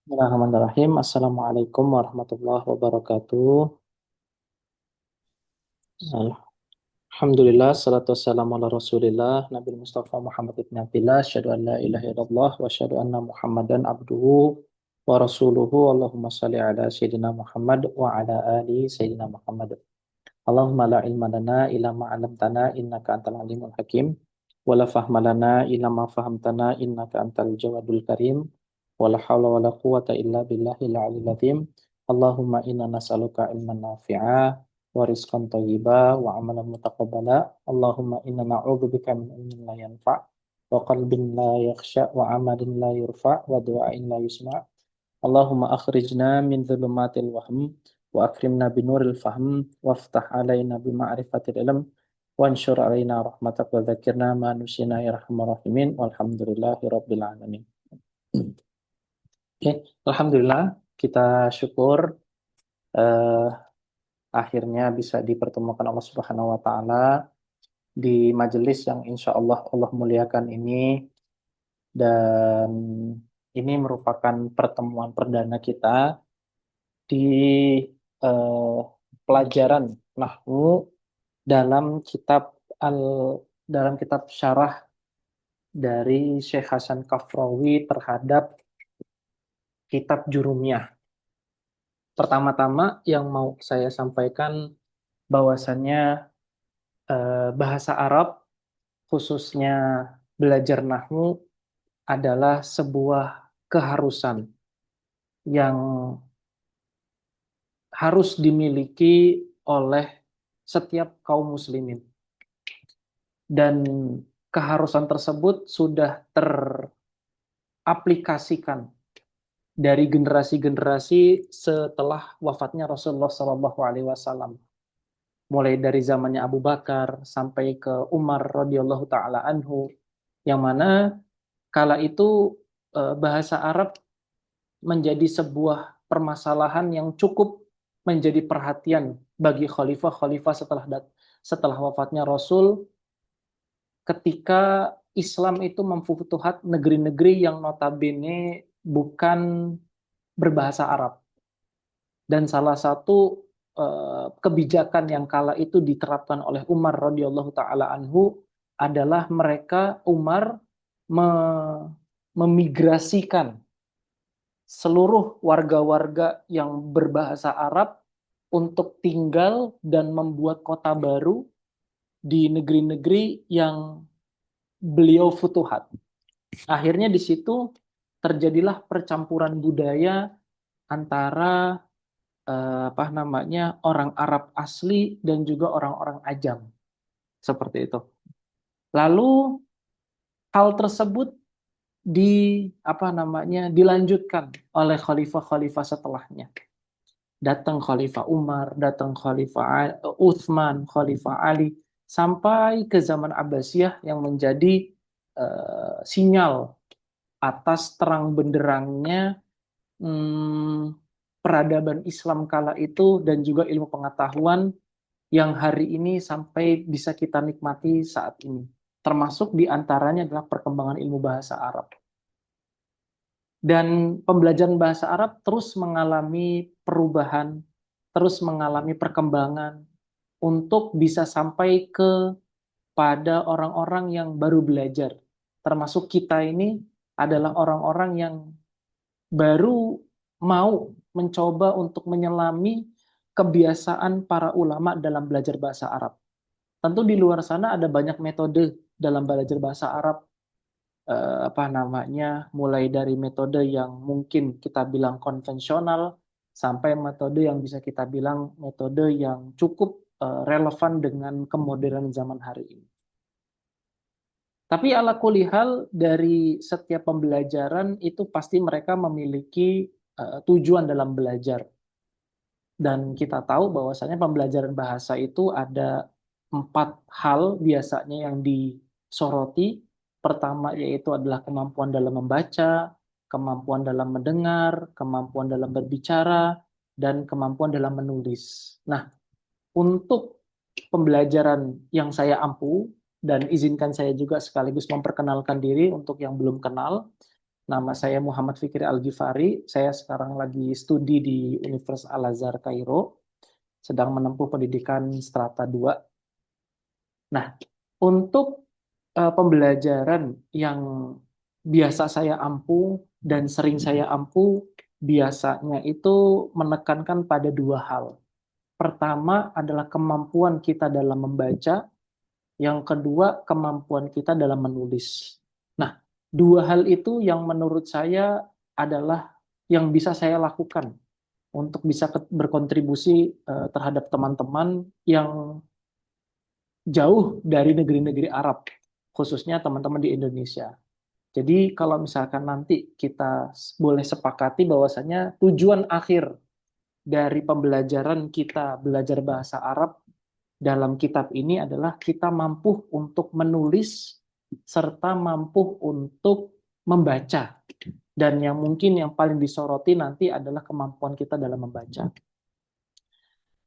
Bismillahirrahmanirrahim. Assalamualaikum warahmatullahi wabarakatuh. Alhamdulillah, salatu wassalamu ala rasulillah, Nabi Mustafa Muhammad ibn Abdillah, asyhadu an la ilaha illallah, wa asyhadu anna Muhammadan abduhu wa rasuluhu, Allahumma salli ala Sayyidina Muhammad wa ala ali Sayyidina Muhammad. Allahumma la ilma lana illa ma 'allamtana innaka antal alimul hakim wa la fahma lana illa ma fahamtana innaka antal jawadul karim wa la haula wa la quwwata illa billahil aliyil azim. Allahumma inna nas'aluka ilman nafi'a wa rizqan thayyiba wa amalan mutaqabbala. Allahumma inna na'udzubika min ilmin la yanfa' wa qalbin la yakhsha wa amalin la yurfa' wa du'ain la yusma'. Allahumma akhrijna min dhulumatil wahm wa akrimna binuril fahm waftah alaina bima'rifatil ilm wansyur alaina rahmatak wa dzakirna ma nusina ya arhamar rahimin walhamdulillahi rabbil alamin. Oke, alhamdulillah kita syukur eh, akhirnya bisa dipertemukan Allah Subhanahu wa taala di majelis yang insya Allah Allah muliakan ini, dan ini merupakan pertemuan perdana kita di eh, pelajaran nahwu dalam kitab al dalam kitab syarah dari Syekh Hasan Kafrawi terhadap kitab Jurumiyah. Pertama-tama yang mau saya sampaikan bahwasannya bahasa Arab, khususnya belajar nahwu, adalah sebuah keharusan yang harus dimiliki oleh setiap kaum muslimin. Dan keharusan tersebut sudah teraplikasikan dari generasi-generasi setelah wafatnya Rasulullah SAW. Mulai dari zamannya Abu Bakar sampai ke Umar radhiyallahu taala anhu, yang mana kala itu bahasa Arab menjadi sebuah permasalahan yang cukup menjadi perhatian bagi khalifah-khalifah setelah wafatnya Rasul, ketika Islam itu memfutuhat negeri-negeri yang notabene bukan berbahasa Arab. Dan salah satu kebijakan yang kala itu diterapkan oleh Umar radhiyallahu taala anhu adalah Umar memigrasikan seluruh warga-warga yang berbahasa Arab untuk tinggal dan membuat kota baru di negeri-negeri yang beliau futuhat. Akhirnya di situ terjadilah percampuran budaya antara orang Arab asli dan juga orang-orang Ajam, seperti itu. Lalu hal tersebut dilanjutkan oleh khalifah-khalifah setelahnya. Datang Khalifah Umar, datang Khalifah Utsman, Khalifah Ali, sampai ke zaman Abbasiyah yang menjadi sinyal atas terang benderangnya peradaban Islam kala itu dan juga ilmu pengetahuan yang hari ini sampai bisa kita nikmati saat ini. Termasuk diantaranya adalah perkembangan ilmu bahasa Arab. Dan pembelajaran bahasa Arab terus mengalami perubahan, terus mengalami perkembangan untuk bisa sampai pada orang-orang yang baru belajar. Termasuk kita ini adalah orang-orang yang baru mau mencoba untuk menyelami kebiasaan para ulama dalam belajar bahasa Arab. Tentu di luar sana ada banyak metode dalam belajar bahasa Arab, mulai dari metode yang mungkin kita bilang konvensional sampai metode yang bisa kita bilang metode yang cukup relevan dengan kemodernan zaman hari ini. Tapi ala kulihal dari setiap pembelajaran itu pasti mereka memiliki tujuan dalam belajar. Dan kita tahu bahwasanya pembelajaran bahasa itu ada 4 hal biasanya yang disoroti. Pertama yaitu adalah kemampuan dalam membaca, kemampuan dalam mendengar, kemampuan dalam berbicara, dan kemampuan dalam menulis. Nah, untuk pembelajaran yang saya ampu, dan izinkan saya juga sekaligus memperkenalkan diri untuk yang belum kenal, Nama saya Muhammad Fikri Al-Ghifari. Saya sekarang lagi studi di Universitas Al-Azhar Kairo, sedang menempuh pendidikan strata 2. Nah, untuk pembelajaran yang biasa saya ampu dan sering saya ampu, biasanya itu menekankan pada dua hal. Pertama adalah kemampuan kita dalam membaca, yang kedua kemampuan kita dalam menulis. Nah, dua hal itu yang menurut saya adalah yang bisa saya lakukan untuk bisa berkontribusi terhadap teman-teman yang jauh dari negeri-negeri Arab, khususnya teman-teman di Indonesia. Jadi kalau misalkan nanti kita boleh sepakati bahwasanya tujuan akhir dari pembelajaran kita belajar bahasa Arab dalam kitab ini adalah kita mampu untuk menulis serta mampu untuk membaca. Dan yang mungkin yang paling disoroti nanti adalah kemampuan kita dalam membaca.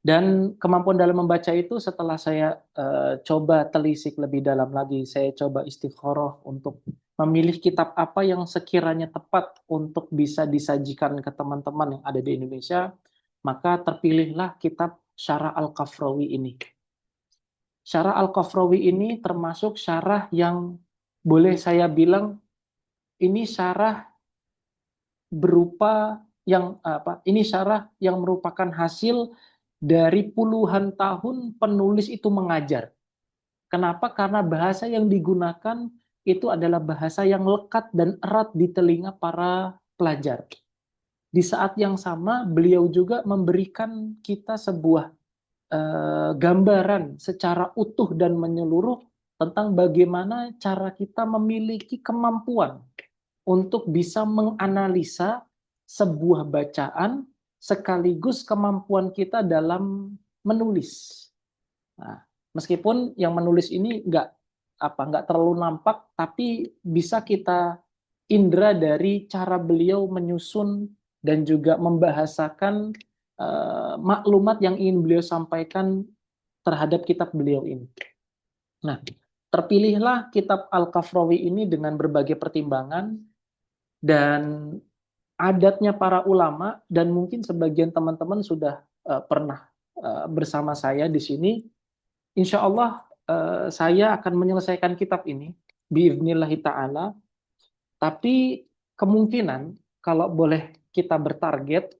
Dan kemampuan dalam membaca itu setelah saya coba telisik lebih dalam lagi, saya coba istikharah untuk memilih kitab apa yang sekiranya tepat untuk bisa disajikan ke teman-teman yang ada di Indonesia, maka terpilihlah kitab Syarah Al-Kafrawi ini. Syarah Al-Kafrawi ini termasuk syarah yang boleh saya bilang ini syarah berupa yang apa? Ini syarah yang merupakan hasil dari puluhan tahun penulis itu mengajar. Kenapa? Karena bahasa yang digunakan itu adalah bahasa yang lekat dan erat di telinga para pelajar. Di saat yang sama, beliau juga memberikan kita sebuah gambaran secara utuh dan menyeluruh tentang bagaimana cara kita memiliki kemampuan untuk bisa menganalisa sebuah bacaan sekaligus kemampuan kita dalam menulis. Nah, meskipun yang menulis ini nggak terlalu nampak, tapi bisa kita indera dari cara beliau menyusun dan juga membahasakan maklumat yang ingin beliau sampaikan terhadap kitab beliau ini. Nah, terpilihlah kitab Al-Kafrawi ini dengan berbagai pertimbangan dan adatnya para ulama, dan mungkin sebagian teman-teman sudah pernah bersama saya di sini. Insya Allah saya akan menyelesaikan kitab ini biiznillahi ta'ala, tapi kemungkinan kalau boleh kita bertarget,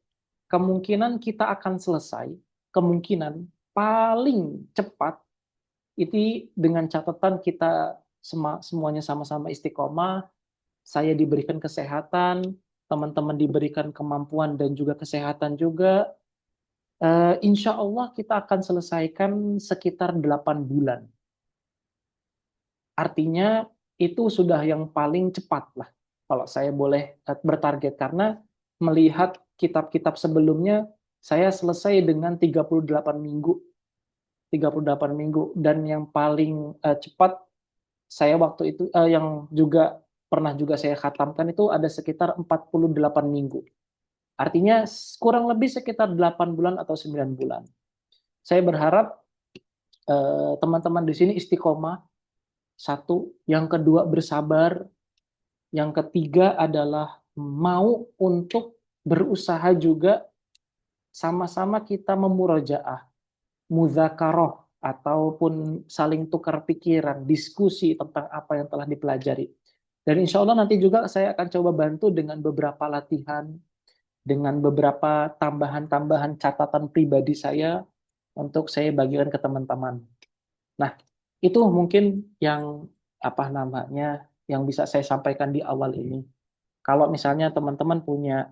kemungkinan kita akan selesai, kemungkinan paling cepat itu dengan catatan kita semuanya sama-sama istiqomah, saya diberikan kesehatan, teman-teman diberikan kemampuan dan juga kesehatan juga. Insya Allah kita akan selesaikan sekitar 8 bulan. Artinya itu sudah yang paling cepat lah kalau saya boleh bertarget, karena melihat kitab-kitab sebelumnya saya selesai dengan 38 minggu. 38 minggu, dan yang paling cepat saya waktu itu yang juga pernah juga saya khatamkan itu ada sekitar 48 minggu. Artinya kurang lebih sekitar 8 bulan atau 9 bulan. Saya berharap teman-teman di sini istiqomah, satu, yang kedua bersabar, yang ketiga adalah mau untuk berusaha juga, sama-sama kita memurojaah, mudzakarah, ataupun saling tukar pikiran, diskusi tentang apa yang telah dipelajari. Dan insya Allah nanti juga saya akan coba bantu dengan beberapa latihan, dengan beberapa tambahan-tambahan catatan pribadi saya untuk saya bagikan ke teman-teman. Nah, itu mungkin yang apa namanya yang bisa saya sampaikan di awal ini. Kalau misalnya teman-teman punya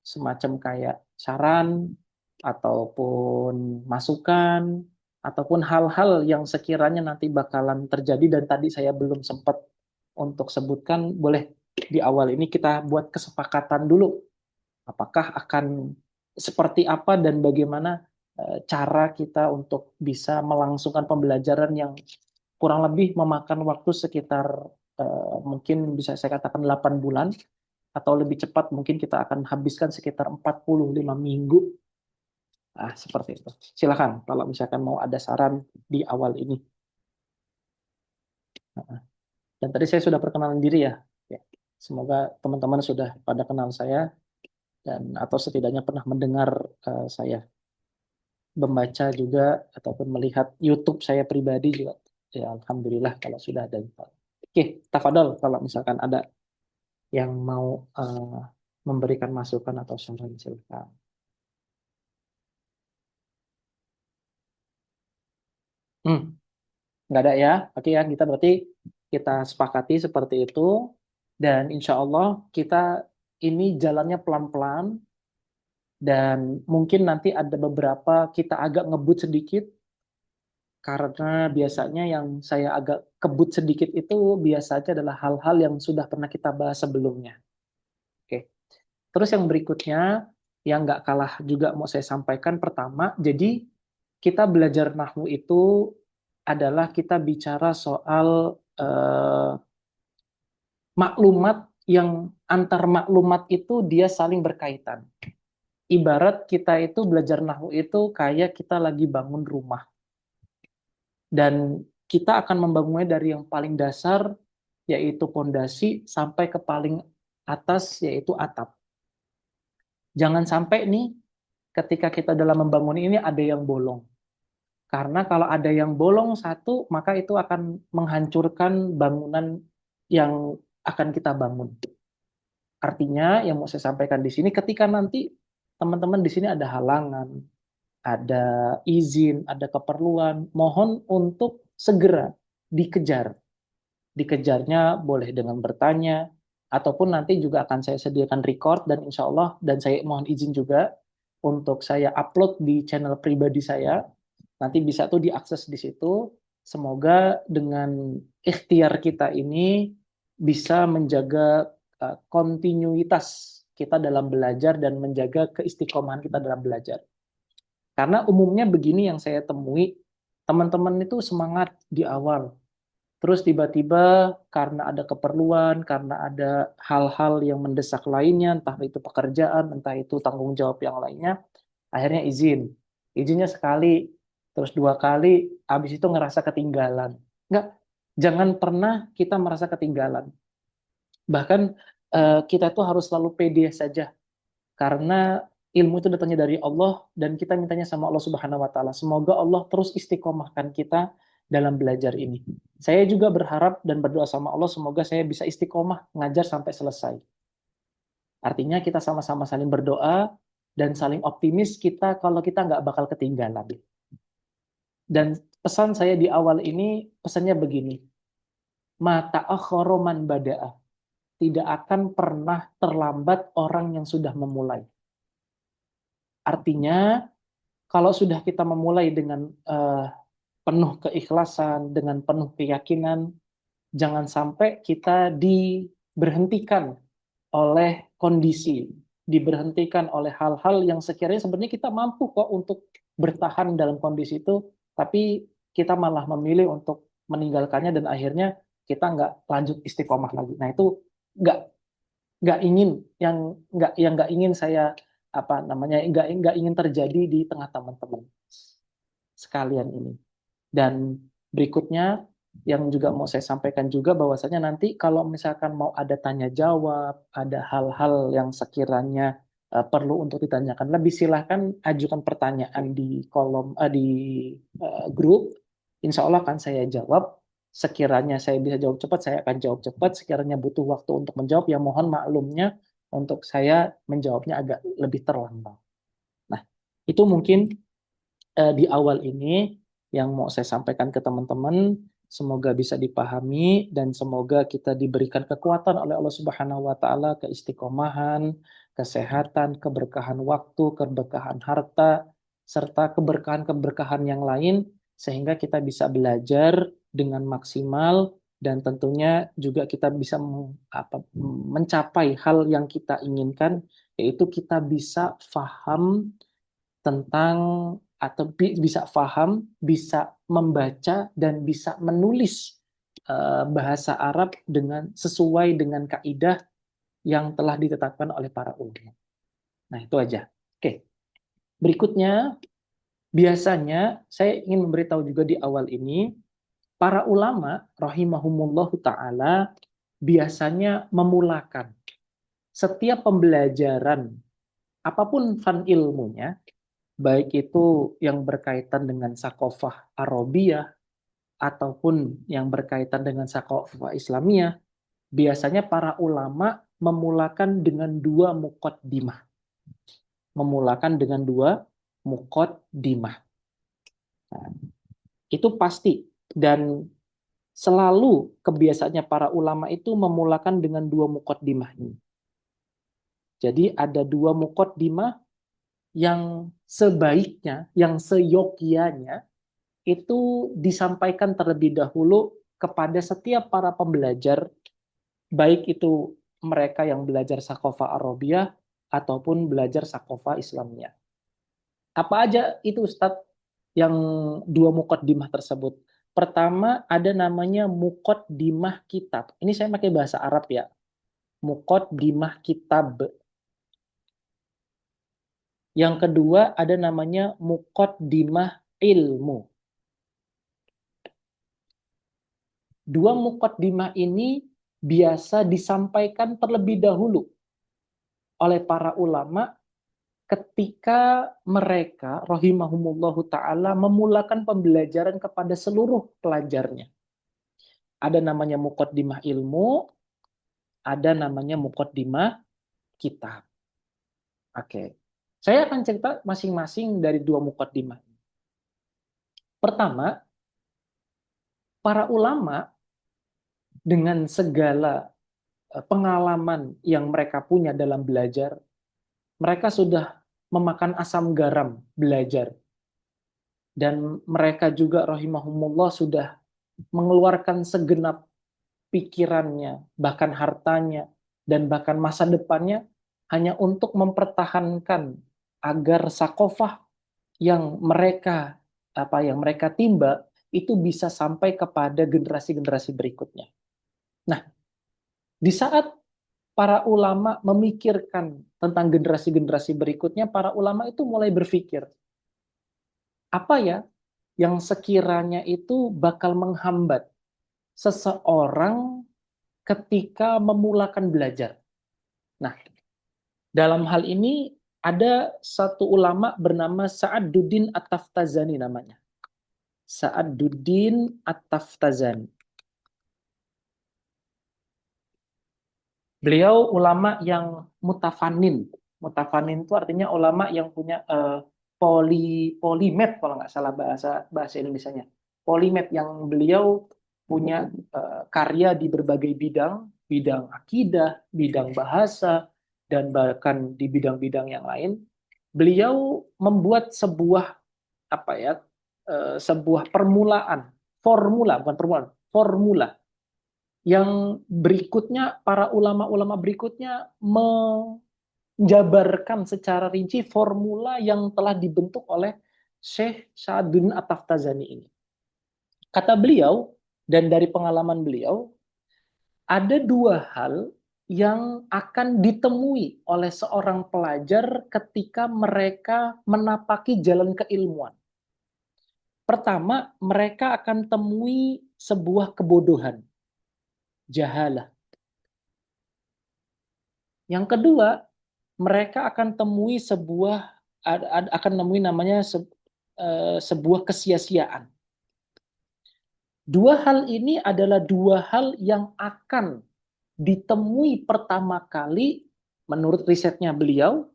semacam kayak saran ataupun masukan ataupun hal-hal yang sekiranya nanti bakalan terjadi dan tadi saya belum sempat untuk sebutkan, boleh di awal ini kita buat kesepakatan dulu apakah akan seperti apa dan bagaimana cara kita untuk bisa melangsungkan pembelajaran yang kurang lebih memakan waktu sekitar mungkin bisa saya katakan 8 bulan, atau lebih cepat mungkin kita akan habiskan sekitar 45 minggu. Nah, seperti itu. Silakan kalau misalkan mau ada saran di awal ini. Dan tadi saya sudah perkenalan diri ya. Ya. Semoga teman-teman sudah pada kenal saya dan atau setidaknya pernah mendengar saya membaca juga ataupun melihat YouTube saya pribadi juga. Ya, alhamdulillah kalau sudah ada info. Oke, tafadhol kalau misalkan ada yang mau memberikan masukan atau saran silakan. Hmm, nggak ada ya? Oke ya, kita berarti kita sepakati seperti itu dan insya Allah kita ini jalannya pelan-pelan dan mungkin nanti ada beberapa kita agak ngebut sedikit karena biasanya yang saya agak kebut sedikit itu biasanya adalah hal-hal yang sudah pernah kita bahas sebelumnya. Oke. Terus yang berikutnya yang nggak kalah juga mau saya sampaikan pertama, jadi kita belajar nahwu itu adalah kita bicara soal maklumat yang antar maklumat itu dia saling berkaitan. Ibarat kita itu belajar nahwu itu kayak kita lagi bangun rumah. Dan kita akan membangunnya dari yang paling dasar, yaitu pondasi, sampai ke paling atas, yaitu atap. Jangan sampai nih, ketika kita dalam membangun ini ada yang bolong. Karena kalau ada yang bolong satu, maka itu akan menghancurkan bangunan yang akan kita bangun. Artinya, yang mau saya sampaikan di sini, ketika nanti teman-teman di sini ada halangan, ada izin, ada keperluan, mohon untuk segera dikejar. Dikejarnya boleh dengan bertanya, ataupun nanti juga akan saya sediakan record dan insya Allah, dan saya mohon izin juga untuk saya upload di channel pribadi saya, nanti bisa tuh diakses di situ. Semoga dengan ikhtiar kita ini bisa menjaga kontinuitas kita dalam belajar dan menjaga keistiqomahan kita dalam belajar. Karena umumnya begini yang saya temui, teman-teman itu semangat di awal, terus tiba-tiba karena ada keperluan, karena ada hal-hal yang mendesak lainnya, entah itu pekerjaan, entah itu tanggung jawab yang lainnya, akhirnya izin. Izinnya sekali, terus dua kali, habis itu ngerasa ketinggalan. Enggak, jangan pernah kita merasa ketinggalan. Bahkan kita tuh harus selalu pede saja karena ilmu itu datangnya dari Allah dan kita mintanya sama Allah Subhanahu wa taala. Semoga Allah terus istiqomahkan kita dalam belajar ini. Saya juga berharap dan berdoa sama Allah semoga saya bisa istiqomah ngajar sampai selesai. Artinya kita sama-sama saling berdoa dan saling optimis kita kalau kita nggak bakal ketinggalan. Dan pesan saya di awal ini pesannya begini. Mata man bada'a. Tidak akan pernah terlambat orang yang sudah memulai. Artinya kalau sudah kita memulai dengan penuh keikhlasan, dengan penuh keyakinan, jangan sampai kita diberhentikan oleh kondisi, diberhentikan oleh hal-hal yang sekiranya sebenarnya kita mampu kok untuk bertahan dalam kondisi itu, tapi kita malah memilih untuk meninggalkannya dan akhirnya kita nggak lanjut istiqomah lagi. Nah itu nggak nggak ingin yang nggak ingin saya apa namanya nggak ingin terjadi di tengah teman-teman sekalian ini. Dan berikutnya yang juga mau saya sampaikan juga bahwasanya nanti kalau misalkan mau ada tanya jawab, ada hal-hal yang sekiranya perlu untuk ditanyakan lebih, silahkan ajukan pertanyaan di kolom di grup. Insya Allah akan saya jawab. Sekiranya saya bisa jawab cepat, saya akan jawab cepat. Sekiranya butuh waktu untuk menjawab, ya mohon maklumnya untuk saya menjawabnya agak lebih terlambat. Nah, itu mungkin di awal ini yang mau saya sampaikan ke teman-teman. Semoga bisa dipahami dan semoga kita diberikan kekuatan oleh Allah Subhanahu wa taala, keistiqomahan, kesehatan, keberkahan waktu, keberkahan harta, serta keberkahan-keberkahan yang lain sehingga kita bisa belajar dengan maksimal dan tentunya juga kita bisa mencapai hal yang kita inginkan, yaitu kita bisa paham tentang atau bisa paham, bisa membaca dan bisa menulis bahasa Arab dengan sesuai dengan kaidah yang telah ditetapkan oleh para ulama. Nah, itu aja. Oke. Berikutnya, biasanya saya ingin memberitahu juga di awal ini, para ulama rahimahumullahu taala biasanya memulakan setiap pembelajaran apapun fan ilmunya, baik itu yang berkaitan dengan sakofah Arabiyah ataupun yang berkaitan dengan sakofah Islamiyah, biasanya para ulama memulakan dengan dua muqaddimah. Memulakan dengan dua muqaddimah. Nah, itu pasti dan selalu kebiasaannya para ulama itu memulakan dengan dua muqaddimah ini. Jadi ada dua muqaddimah yang sebaiknya, yang seyogyanya itu disampaikan terlebih dahulu kepada setiap para pembelajar, baik itu mereka yang belajar Sakofa Arabiyah ataupun belajar Sakofa Islamiyah. Apa aja itu Ustadz yang dua muqaddimah tersebut? Pertama ada namanya muqaddimah kitab. Ini saya pakai bahasa Arab ya. Muqaddimah kitab. Yang kedua ada namanya muqaddimah ilmu. Dua muqaddimah ini biasa disampaikan terlebih dahulu oleh para ulama ketika mereka rahimahumullahu taala memulakan pembelajaran kepada seluruh pelajarnya. Ada namanya muqaddimah ilmu, ada namanya muqaddimah kitab. Oke. Saya akan cerita masing-masing dari dua muqaddimah. Pertama, para ulama dengan segala pengalaman yang mereka punya dalam belajar, mereka sudah memakan asam garam belajar. Dan mereka juga rahimahumullah sudah mengeluarkan segenap pikirannya, bahkan hartanya, dan bahkan masa depannya hanya untuk mempertahankan agar sakofah yang mereka timba itu bisa sampai kepada generasi-generasi berikutnya. Nah, di saat para ulama memikirkan tentang generasi-generasi berikutnya, para ulama itu mulai berpikir, apa ya yang sekiranya itu bakal menghambat seseorang ketika memulakan belajar. Nah, dalam hal ini ada satu ulama bernama Sa'aduddin At-Taftazani namanya. Sa'aduddin At-Taftazani. Beliau ulama yang mutafanin. Mutafanin itu artinya ulama yang punya polimet kalau nggak salah bahasa Indonesianya. Polimet yang beliau punya karya di berbagai bidang, bidang akidah, bidang bahasa, dan bahkan di bidang-bidang yang lain. Beliau membuat sebuah apa ya, sebuah permulaan, formula bukan permulaan, formula yang berikutnya para ulama-ulama berikutnya menjabarkan secara rinci formula yang telah dibentuk oleh Syekh Sa'aduddin At-Taftazani ini. Kata beliau, dan dari pengalaman beliau, ada dua hal yang akan ditemui oleh seorang pelajar ketika mereka menapaki jalan keilmuan. Pertama, mereka akan temui sebuah kebodohan, jahalah. Yang kedua, mereka akan temui namanya sebuah kesia-siaan. Dua hal ini adalah dua hal yang akan ditemui pertama kali menurut risetnya beliau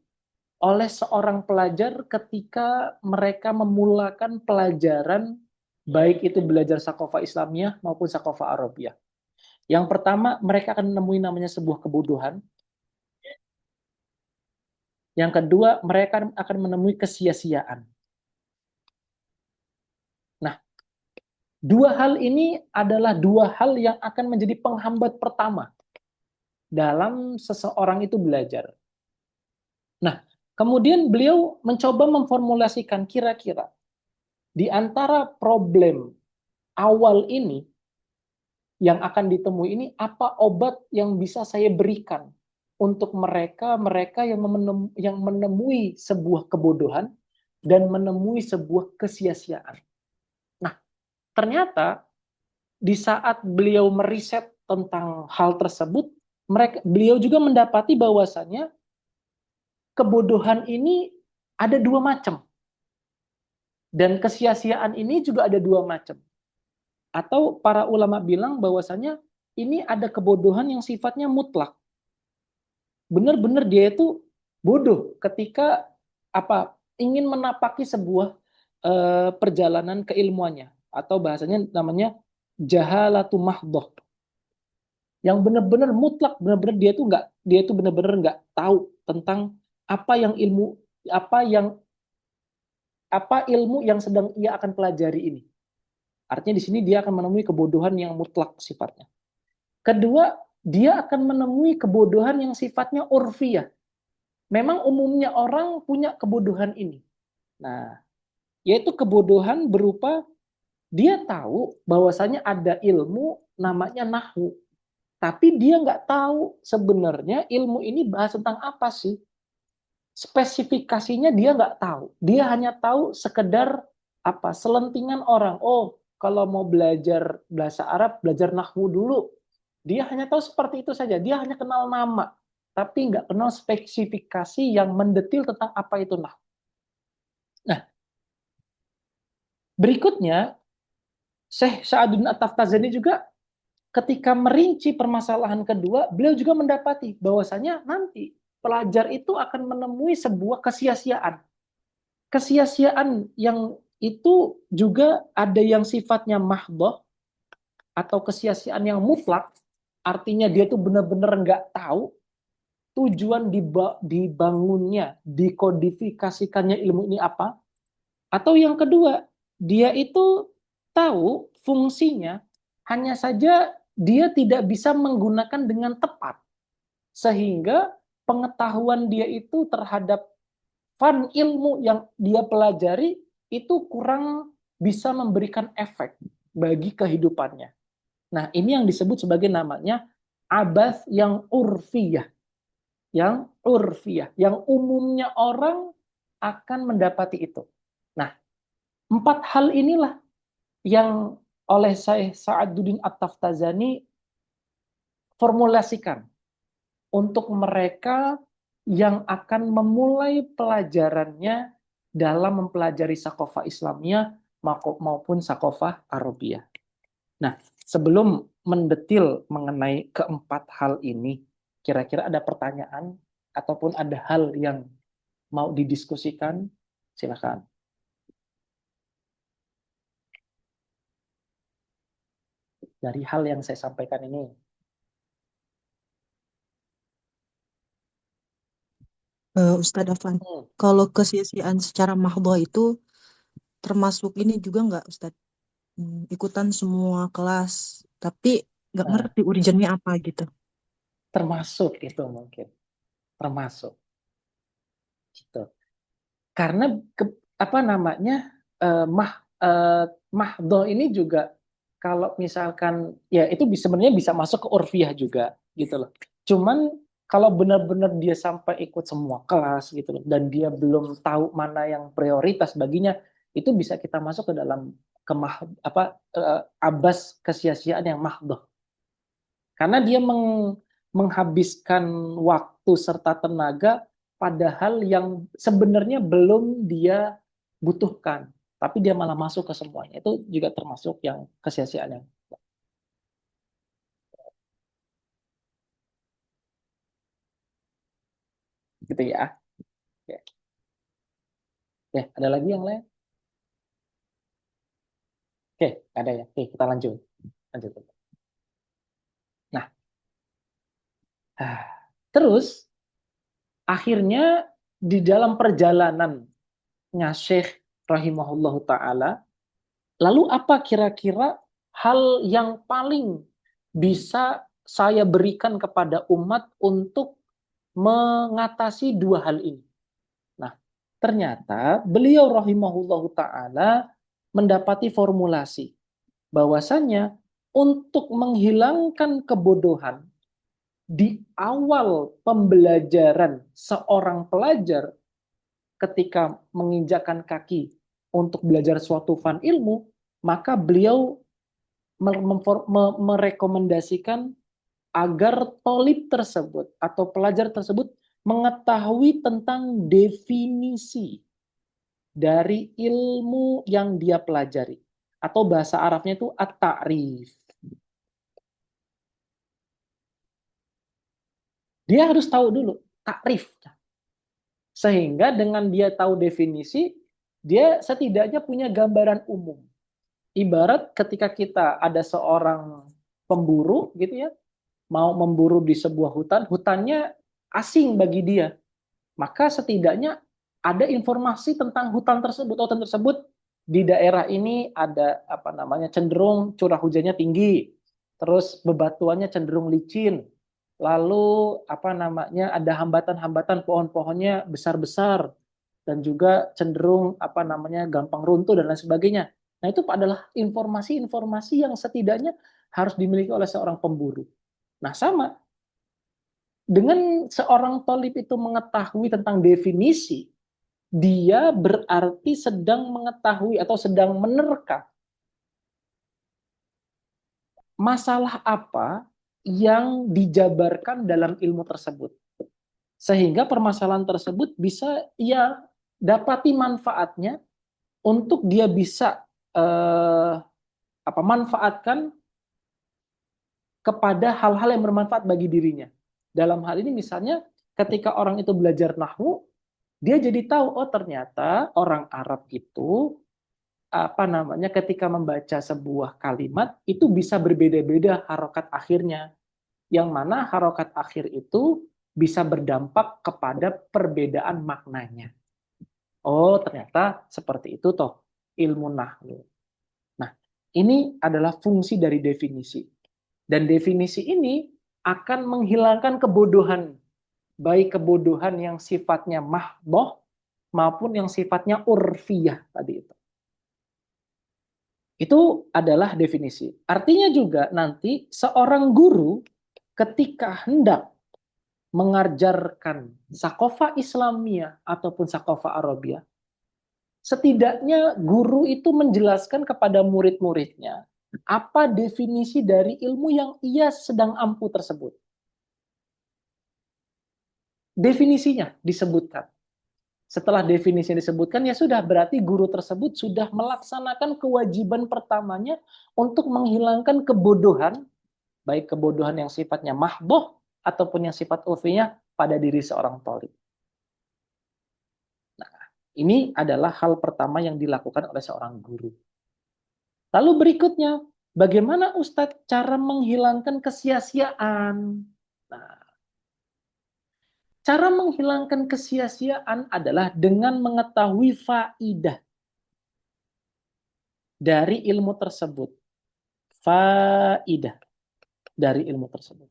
oleh seorang pelajar ketika mereka memulakan pelajaran baik itu belajar Sakofa Islamiyah maupun Sakofa Arabiyah. Yang pertama, mereka akan menemui namanya sebuah kebodohan. Yang kedua, mereka akan menemui kesia-siaan. Nah, dua hal ini adalah dua hal yang akan menjadi penghambat pertama dalam seseorang itu belajar. Nah, kemudian beliau mencoba memformulasikan kira-kira di antara problem awal ini yang akan ditemui ini apa obat yang bisa saya berikan untuk mereka yang menemui sebuah kebodohan dan menemui sebuah kesia-siaan. Nah, ternyata di saat beliau meriset tentang hal tersebut, beliau juga mendapati bahwasannya kebodohan ini ada dua macam. Dan kesia-siaan ini juga ada dua macam. Atau para ulama bilang bahwasannya ini ada kebodohan yang sifatnya mutlak. Benar-benar dia itu bodoh ketika ingin menapaki sebuah perjalanan keilmuannya, atau bahasanya namanya jahalatu mahdhah. Yang benar-benar mutlak, benar-benar dia itu benar-benar nggak tahu tentang apa yang ilmu apa yang apa ilmu yang sedang ia akan pelajari ini. Artinya di sini dia akan menemui kebodohan yang mutlak sifatnya. Kedua, dia akan menemui kebodohan yang sifatnya urfiyah. Memang umumnya orang punya kebodohan ini. Nah, yaitu kebodohan berupa dia tahu bahwasanya ada ilmu namanya nahwu. Tapi dia nggak tahu sebenarnya ilmu ini bahas tentang apa sih. Spesifikasinya dia nggak tahu. Dia hanya tahu sekedar selentingan orang. Oh, kalau mau belajar bahasa Arab, belajar nahwu dulu. Dia hanya tahu seperti itu saja. Dia hanya kenal nama, tapi nggak kenal spesifikasi yang mendetil tentang apa itu nahwu. Nah, berikutnya, Syekh Sa'aduddin At-Taftazani juga ketika merinci permasalahan kedua, beliau juga mendapati bahwasanya nanti pelajar itu akan menemui sebuah kesia-siaan. Kesia-siaan yang itu juga ada yang sifatnya mahdhah atau kesia-siaan yang mutlak, artinya dia tuh benar-benar nggak tahu tujuan dibangunnya, dikodifikasikannya ilmu ini apa. Atau yang kedua, dia itu tahu fungsinya, hanya saja dia tidak bisa menggunakan dengan tepat. Sehingga pengetahuan dia itu terhadap ilmu yang dia pelajari itu kurang bisa memberikan efek bagi kehidupannya. Nah, ini yang disebut sebagai namanya abath yang urfiyah. Yang urfiyah, yang umumnya orang akan mendapati itu. Nah, 4 hal inilah yang oleh Syekh Sa'aduddin At-Taftazani formulasikan untuk mereka yang akan memulai pelajarannya dalam mempelajari Saqafah Islamiyah maupun Saqafah Arabiyah. Nah, sebelum mendetil mengenai keempat hal ini, kira-kira ada pertanyaan ataupun ada hal yang mau didiskusikan? Silakan. Dari hal yang saya sampaikan ini. Ustadz Afan, Hmm. kalau kesia-siaan secara mahdhah itu termasuk ini juga nggak Ustadz? Ikutan semua kelas, tapi nggak Nah, ngerti urgennya apa gitu. termasuk itu mungkin. Termasuk. Gitu. Karena apa namanya mahdoh ini juga kalau misalkan ya itu sebenarnya bisa masuk ke urfiah juga gitu loh. Cuman kalau benar-benar dia sampai ikut semua kelas gitu loh dan dia belum tahu mana yang prioritas baginya, itu bisa kita masuk ke dalam abas kesia-siaan yang mahdoh. Karena dia menghabiskan waktu serta tenaga pada hal yang sebenarnya belum dia butuhkan, tapi dia malah masuk ke semuanya. Itu juga termasuk yang kesia-siaan yang gitu ya. Oke, oke, ada lagi yang lain? Oke, ada ya. Oke, kita lanjut. Lanjut. Nah, terus akhirnya di dalam perjalanannya Syekh rahimahullahu taala, lalu apa kira-kira hal yang paling bisa saya berikan kepada umat untuk mengatasi dua hal ini? Nah, ternyata beliau rahimahullahu taala mendapati formulasi bahwasanya untuk menghilangkan kebodohan di awal pembelajaran seorang pelajar ketika menginjakkan kaki untuk belajar suatu ilmu, maka beliau merekomendasikan agar tolib tersebut atau pelajar tersebut mengetahui tentang definisi dari ilmu yang dia pelajari. Atau bahasa Arabnya itu at-ta'rif. Dia harus tahu dulu takrif. Sehingga dengan dia tahu definisi, dia setidaknya punya gambaran umum. Ibarat ketika kita ada seorang pemburu gitu ya, mau memburu di sebuah hutan, hutannya asing bagi dia. Maka setidaknya ada informasi tentang hutan tersebut. Hutan tersebut di daerah ini ada apa namanya cenderung curah hujannya tinggi, terus bebatuannya cenderung licin, lalu apa namanya ada hambatan-hambatan pohon-pohonnya besar-besar dan juga cenderung apa namanya gampang runtuh dan lain sebagainya. Nah itu adalah informasi-informasi yang setidaknya harus dimiliki oleh seorang pemburu. Nah sama dengan seorang tolib itu mengetahui tentang definisi, dia berarti sedang mengetahui atau sedang menerka masalah apa yang dijabarkan dalam ilmu tersebut. Sehingga permasalahan tersebut bisa ia dapati manfaatnya untuk dia bisa manfaatkan kepada hal-hal yang bermanfaat bagi dirinya. Dalam hal ini misalnya ketika orang itu belajar nahwu, dia jadi tahu oh ternyata orang Arab itu apa namanya ketika membaca sebuah kalimat itu bisa berbeda-beda harokat akhirnya. Yang mana harokat akhir itu bisa berdampak kepada perbedaan maknanya. Oh, ternyata seperti itu toh ilmu nahwu. Nah, ini adalah fungsi dari definisi. Dan definisi ini akan menghilangkan kebodohan, baik kebodohan yang sifatnya mahdoh maupun yang sifatnya urfiyah tadi itu. Itu adalah definisi. Artinya juga nanti seorang guru ketika hendak mengajarkan sakofa Islamiyah ataupun sakofa Arabia, setidaknya guru itu menjelaskan kepada murid-muridnya apa definisi dari ilmu yang ia sedang ampu tersebut. Definisinya disebutkan. Setelah definisi disebutkan, ya sudah berarti guru tersebut sudah melaksanakan kewajiban pertamanya untuk menghilangkan kebodohan, baik kebodohan yang sifatnya mahdoh ataupun yang sifat urfinya pada diri seorang thalib. Nah, ini adalah hal pertama yang dilakukan oleh seorang guru. Lalu berikutnya, bagaimana Ustadz cara menghilangkan kesia-siaan? Nah, cara menghilangkan kesia-siaan adalah dengan mengetahui faidah dari ilmu tersebut. Faidah dari ilmu tersebut.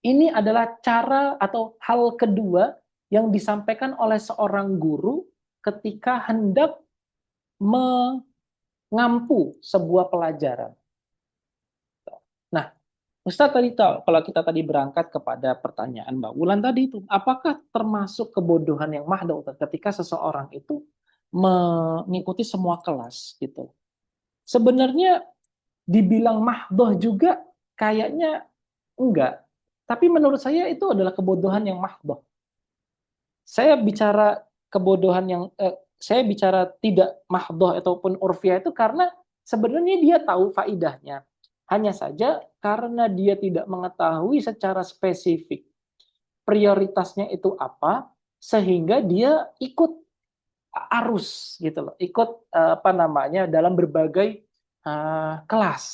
Ini adalah cara atau hal kedua yang disampaikan oleh seorang guru ketika hendak mengampu sebuah pelajaran. Nah, Ustaz tadi tahu, kalau kita tadi berangkat kepada pertanyaan Mbak Wulan tadi itu, apakah termasuk kebodohan yang mahdoh ketika seseorang itu mengikuti semua kelas gitu? Sebenarnya dibilang mahdoh juga kayaknya enggak. Tapi menurut saya itu adalah kebodohan yang mahdoh. Saya bicara kebodohan yang saya bicara tidak mahdoh ataupun urfiah itu karena sebenarnya dia tahu faidahnya. Hanya saja karena dia tidak mengetahui secara spesifik prioritasnya itu apa, sehingga dia ikut arus gitu loh, ikut apa namanya dalam berbagai kelas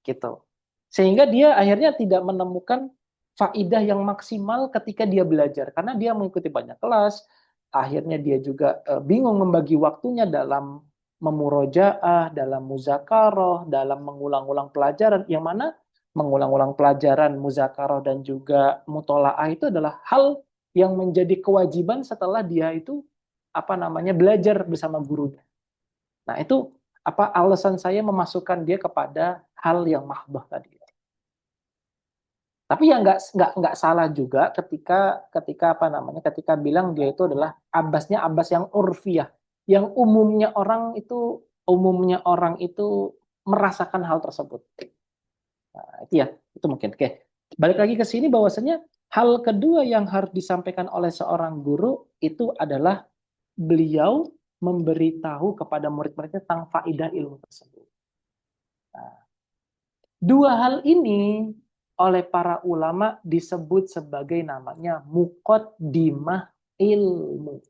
gitu. Sehingga dia akhirnya tidak menemukan faidah yang maksimal ketika dia belajar karena dia mengikuti banyak kelas, akhirnya dia juga bingung membagi waktunya dalam memurojaah, dalam muzakarah, dalam mengulang-ulang pelajaran yang mana mengulang-ulang pelajaran muzakarah dan juga mutolaah itu adalah hal yang menjadi kewajiban setelah dia itu apa namanya belajar bersama gurunya. Nah, itu apa alasan saya memasukkan dia kepada hal yang mahdoh tadi. Tapi ya nggak salah juga ketika apa namanya ketika bilang dia itu adalah abbas yang urfiah, yang umumnya orang itu merasakan hal tersebut. Nah, itu ya, itu mungkin. Oke. Balik lagi ke sini bahwasanya hal kedua yang harus disampaikan oleh seorang guru itu adalah beliau memberitahu kepada murid-muridnya tentang faidah ilmu tersebut. Nah, dua hal ini oleh para ulama disebut sebagai namanya muqaddimah ilmu.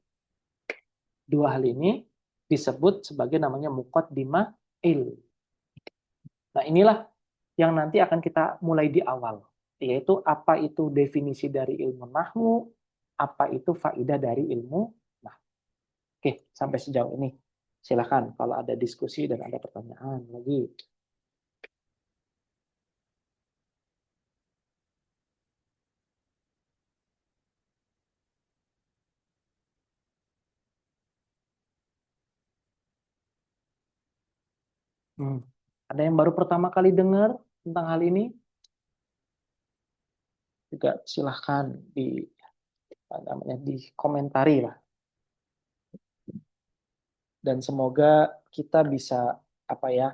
Dua hal ini disebut sebagai namanya muqaddimah ilmu. Nah, inilah yang nanti akan kita mulai di awal, yaitu apa itu definisi dari ilmu nahwu, apa itu faidah dari ilmu nahwu. Oke, sampai sejauh ini. Silakan kalau ada diskusi dan ada pertanyaan lagi. Hmm. Ada yang baru pertama kali dengar tentang hal ini? Juga silahkan di apa namanya dikomentari lah. Dan semoga kita bisa apa ya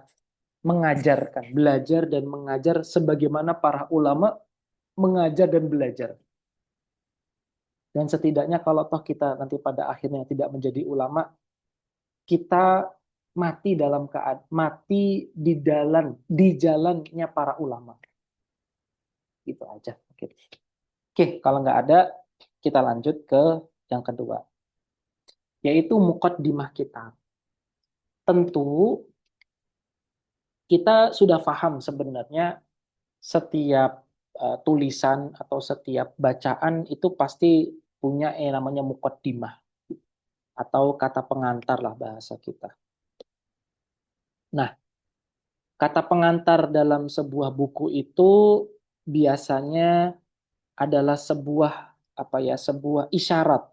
mengajarkan, belajar dan mengajar sebagaimana para ulama mengajar dan belajar. Dan setidaknya kalau toh kita nanti pada akhirnya tidak menjadi ulama, kita mati di jalannya para ulama. Gitu aja. Oke, kalau nggak ada, kita lanjut ke yang kedua, yaitu muqaddimah kita. Tentu kita sudah paham sebenarnya setiap tulisan atau setiap bacaan itu pasti punya yang namanya muqaddimah atau kata pengantar lah bahasa kita. Nah, kata pengantar dalam sebuah buku itu biasanya adalah sebuah apa ya, sebuah isyarat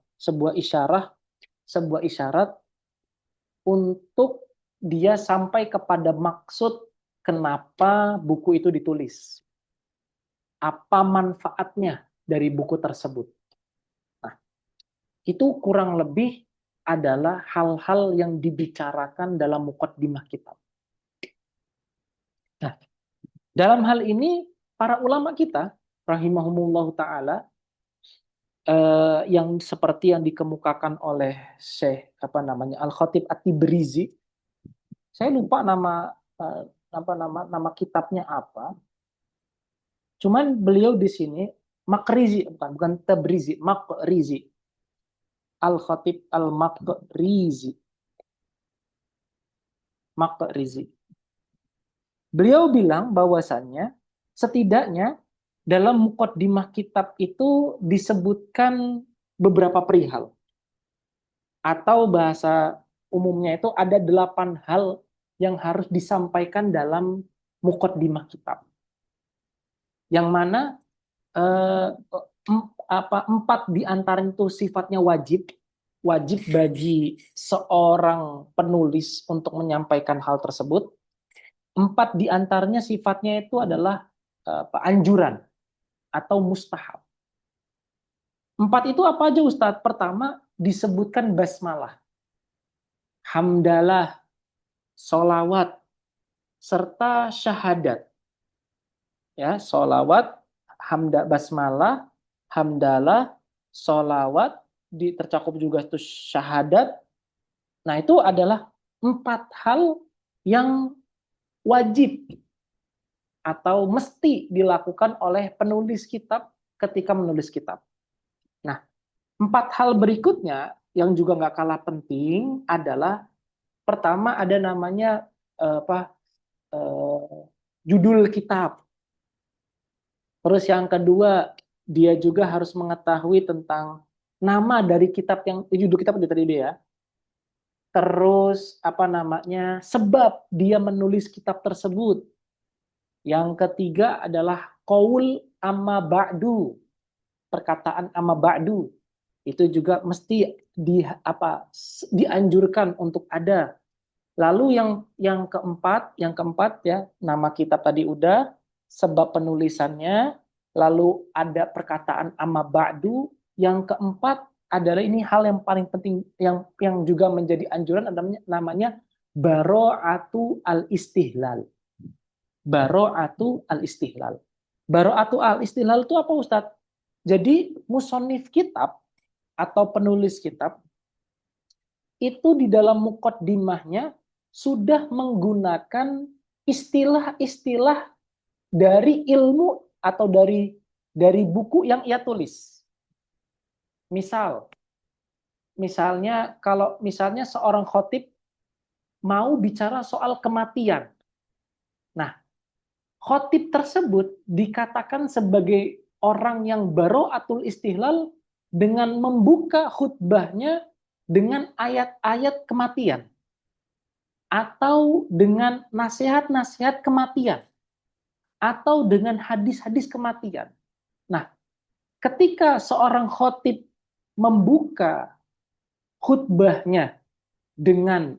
untuk dia sampai kepada maksud kenapa buku itu ditulis. Apa manfaatnya dari buku tersebut. Nah, itu kurang lebih adalah hal-hal yang dibicarakan dalam muqaddimah kitab. Nah, dalam hal ini para ulama kita rahimahumullah taala yang seperti yang dikemukakan oleh Syekh apa namanya Al-Khatib At-Tibrizi. Saya lupa nama kitabnya apa. Cuman beliau di sini Makrizi bukan Tabrizi, Makrizi. Al-Khatib Al-Makrizi. Makrizi. Beliau bilang bahwasannya setidaknya dalam muqaddimah kitab itu disebutkan beberapa perihal. Atau bahasa umumnya itu ada 8 hal yang harus disampaikan dalam muqaddimah kitab. Yang mana 4 di antara itu sifatnya wajib bagi seorang penulis untuk menyampaikan hal tersebut. 4 di antaranya sifatnya itu adalah anjuran atau mustahab. 4 itu apa aja Ustadz? Pertama disebutkan basmalah, hamdalah, solawat, serta syahadat. Ya, solawat, basmalah, hamdalah, solawat, tercakup juga itu syahadat. Nah, itu adalah 4 hal yang wajib atau mesti dilakukan oleh penulis kitab ketika menulis kitab. Nah, 4 hal berikutnya yang juga nggak kalah penting adalah pertama ada namanya judul kitab. Terus yang kedua dia juga harus mengetahui tentang nama dari kitab yang judul kitab itu tadi ya. Terus sebab dia menulis kitab tersebut. Yang ketiga adalah qaul amma ba'du, perkataan amma ba'du. Itu juga mesti dianjurkan untuk ada. Lalu yang keempat ya, nama kitab tadi udah, sebab penulisannya, lalu ada perkataan amma ba'du, yang keempat adalah ini hal yang paling penting yang juga menjadi anjuran namanya baro'atu al-istihlal. baro'atu al-istihlal. Baro'atu al-istihlal itu apa Ustadz? Jadi musonif kitab atau penulis kitab itu di dalam muqaddimahnya sudah menggunakan istilah-istilah dari ilmu atau dari buku yang ia tulis. Misalnya kalau misalnya seorang khotib mau bicara soal kematian. Nah, khotib tersebut dikatakan sebagai orang yang baro'atul istihlal dengan membuka khutbahnya dengan ayat-ayat kematian atau dengan nasihat-nasihat kematian atau dengan hadis-hadis kematian. Nah, ketika seorang khotib membuka khutbahnya dengan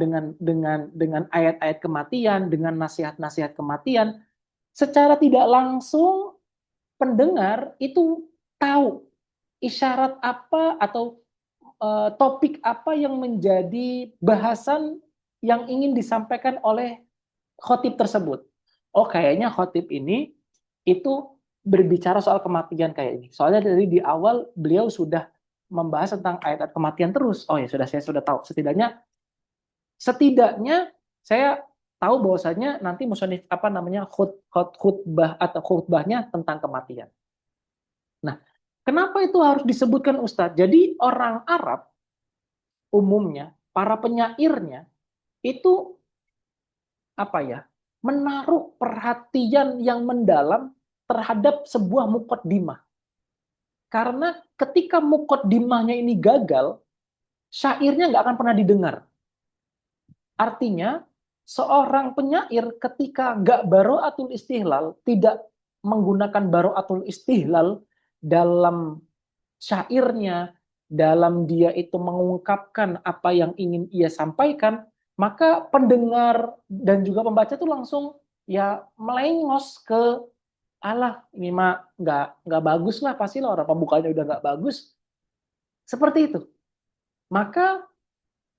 dengan ayat-ayat kematian, dengan nasihat-nasihat kematian, secara tidak langsung pendengar itu tahu isyarat apa atau topik apa yang menjadi bahasan yang ingin disampaikan oleh khotib tersebut. Oh, kayaknya khotib ini itu berbicara soal kematian kayak ini. Soalnya dari di awal beliau sudah membahas tentang ayat-ayat kematian terus. Oh ya, saya sudah tahu. Setidaknya saya tahu bahwasanya nanti musonif khutbah atau khutbahnya tentang kematian. Nah, kenapa itu harus disebutkan Ustadz? Jadi orang Arab umumnya, para penyairnya itu apa ya? Menaruh perhatian yang mendalam terhadap sebuah muqaddimah. Karena ketika muqaddimahnya ini gagal, syairnya nggak akan pernah didengar. Artinya, seorang penyair ketika nggak baro'atul istihlal, tidak menggunakan baro'atul istihlal dalam syairnya, dalam dia itu mengungkapkan apa yang ingin ia sampaikan, maka pendengar dan juga pembaca itu langsung ya melengos ke alah ini mah nggak bagus lah pasti lah orang pembukanya udah nggak bagus seperti itu. Maka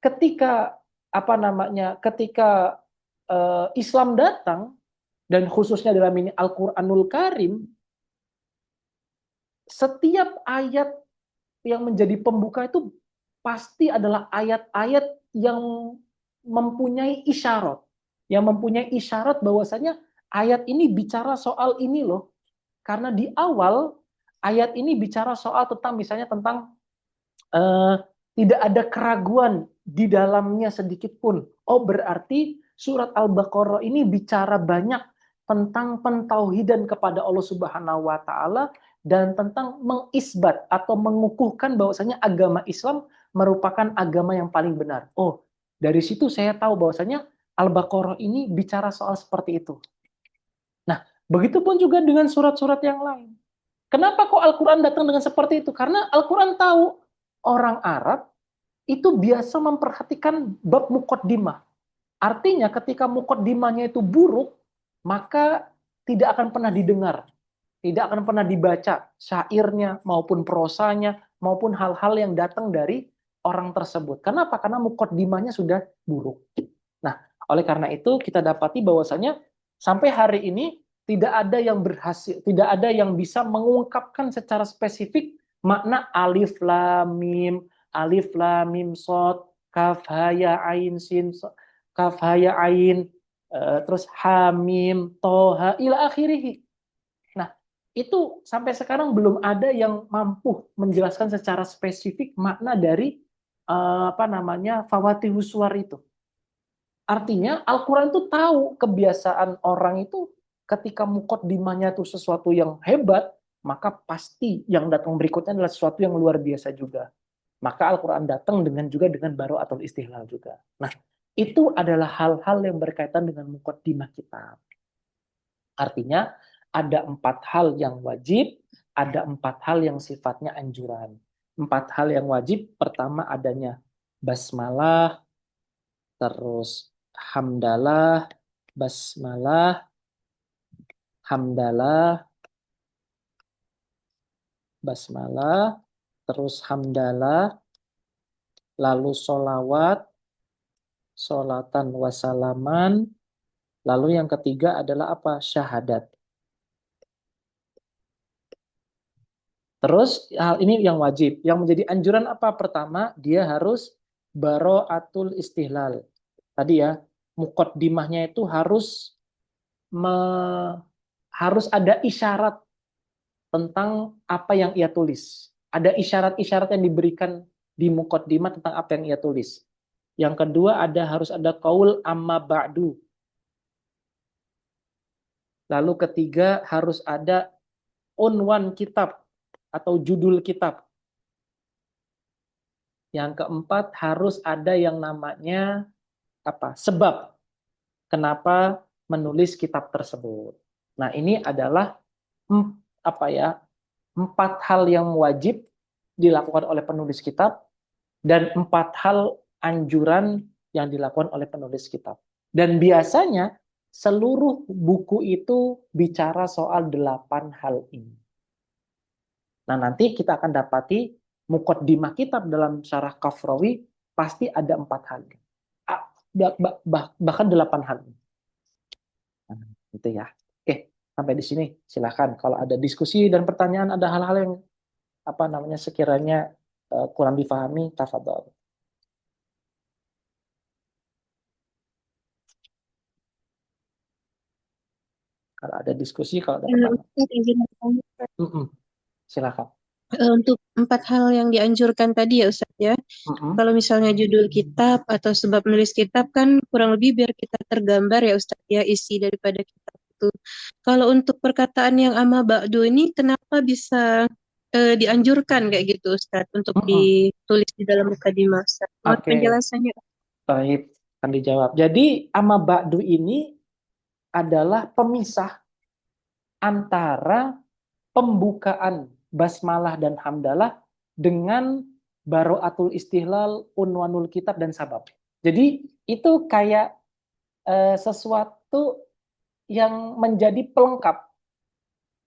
ketika ketika Islam datang dan khususnya dalam ini Al-Qur'anul Karim, setiap ayat yang menjadi pembuka itu pasti adalah ayat-ayat yang mempunyai isyarat, bahwasanya ayat ini bicara soal ini loh. Karena di awal ayat ini bicara soal tentang misalnya tentang eh, tidak ada keraguan di dalamnya sedikit pun. Oh, berarti surat Al-Baqarah ini bicara banyak tentang pentauhidan kepada Allah Subhanahu wa taala dan tentang mengisbat atau mengukuhkan bahwasanya agama Islam merupakan agama yang paling benar. Oh, dari situ saya tahu bahwasanya Al-Baqarah ini bicara soal seperti itu. Nah, begitupun juga dengan surat-surat yang lain. Kenapa kok Al-Quran datang dengan seperti itu? Karena Al-Quran tahu orang Arab itu biasa memperhatikan bab muqaddimah. Artinya ketika muqaddimahnya itu buruk, maka tidak akan pernah didengar, tidak akan pernah dibaca syairnya maupun prosanya maupun hal-hal yang datang dari orang tersebut. Kenapa? Karena muqaddimahnya sudah buruk. Nah, oleh karena itu kita dapati bahwasanya sampai hari ini tidak ada yang bisa mengungkapkan secara spesifik makna alif lam mim sod, kaf ha ya ain sin, kaf ha ya ain, terus hamim toha ila akhirih. Nah, itu sampai sekarang belum ada yang mampu menjelaskan secara spesifik makna dari fawatihus suwar itu. Artinya Al-Quran itu tahu kebiasaan orang itu ketika muqaddimahnya itu sesuatu yang hebat, maka pasti yang datang berikutnya adalah sesuatu yang luar biasa juga. Maka Al-Quran datang dengan baro atau istihlal juga. Nah, itu adalah hal-hal yang berkaitan dengan muqaddimah kita. Artinya ada 4 hal yang wajib, ada 4 hal yang sifatnya anjuran. 4 hal yang wajib, pertama adanya basmalah, terus hamdalah, basmalah, hamdalah, basmalah, terus hamdalah, lalu solawat, solatan wasalaman, Lalu yang ketiga adalah apa? Syahadat. Terus hal ini yang wajib. Yang menjadi anjuran apa? Pertama, dia harus baro'atul istihlal. Tadi ya, muqaddimahnya itu me- harus ada isyarat tentang apa yang ia tulis. Ada isyarat-isyarat yang diberikan di muqaddimah tentang apa yang ia tulis. Yang kedua harus ada qaul amma ba'du. Lalu ketiga harus ada unwan kitab atau judul kitab. Yang keempat harus ada yang namanya apa? Sebab kenapa menulis kitab tersebut. Nah, ini adalah apa ya? 4 hal yang wajib dilakukan oleh penulis kitab dan 4 hal anjuran yang dilakukan oleh penulis kitab. Dan biasanya seluruh buku itu bicara soal 8 hal ini. Nah, nanti kita akan dapati muqaddimah kitab dalam syarah Kafrawi pasti ada 4 hal. Bahkan 8 hal. Nah, itu ya. Oke, sampai di sini. Silakan kalau ada diskusi dan pertanyaan, ada hal-hal yang apa namanya sekiranya kurang difahami, tafadhol. Kalau ada diskusi, kalau ada pertanyaan. Ustaz, izin bertanya, Ustaz. Mm-mm, silakan. Untuk 4 hal yang dianjurkan tadi ya Ustaz ya, Mm-mm, kalau misalnya judul kitab atau sebab menulis kitab kan kurang lebih biar kita tergambar ya Ustaz ya isi daripada kitab itu. Kalau untuk perkataan yang ama ba'du ini kenapa bisa dianjurkan kayak gitu Ustaz untuk mm-mm. ditulis di dalam mukadimah Ustaz? Mohon Oke, penjelasannya. baik, akan dijawab. Jadi, amma ba'du ini adalah pemisah antara pembukaan basmalah dan hamdalah dengan baro'atul istihlal, unwanul kitab, dan sabab. Jadi, itu kayak sesuatu yang menjadi pelengkap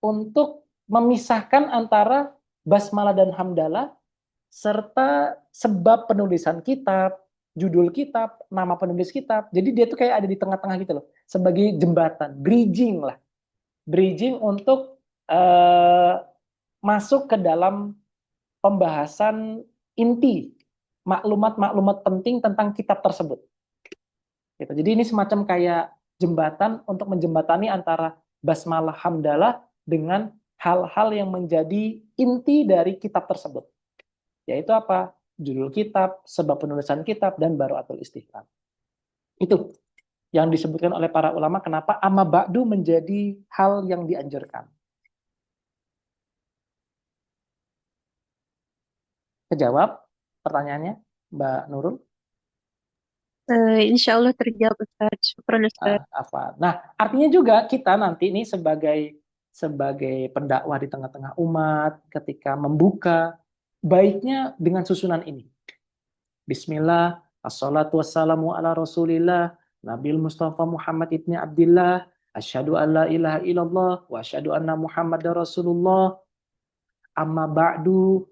untuk memisahkan antara basmalah dan hamdalah serta sebab penulisan kitab, judul kitab, nama penulis kitab. Jadi dia tuh kayak ada di tengah-tengah gitu loh, sebagai jembatan, bridging lah, bridging untuk eh, masuk ke dalam pembahasan inti maklumat-maklumat penting tentang kitab tersebut. Gitu. Jadi ini semacam kayak jembatan untuk menjembatani antara basmalah hamdalah dengan hal-hal yang menjadi inti dari kitab tersebut. Yaitu apa? Judul kitab, sebab penulisan kitab, dan baro'atul istiqlal. Itu yang disebutkan oleh para ulama kenapa amma ba'du menjadi hal yang dianjurkan. Kejawab pertanyaannya, Mbak Nurul? Insya Allah terjawab Ustaz. Syukran Ustaz. Apa? Nah, artinya juga kita nanti ini sebagai sebagai pendakwah di tengah-tengah umat ketika membuka baiknya dengan susunan ini. Bismillah, assalatu wassalamu ala Rasulillah, Nabil Mustafa Muhammad ibni Abdillah, asyhadu an la ilaha illallah wa asyhadu anna Muhammadar Rasulullah, amma ba'du.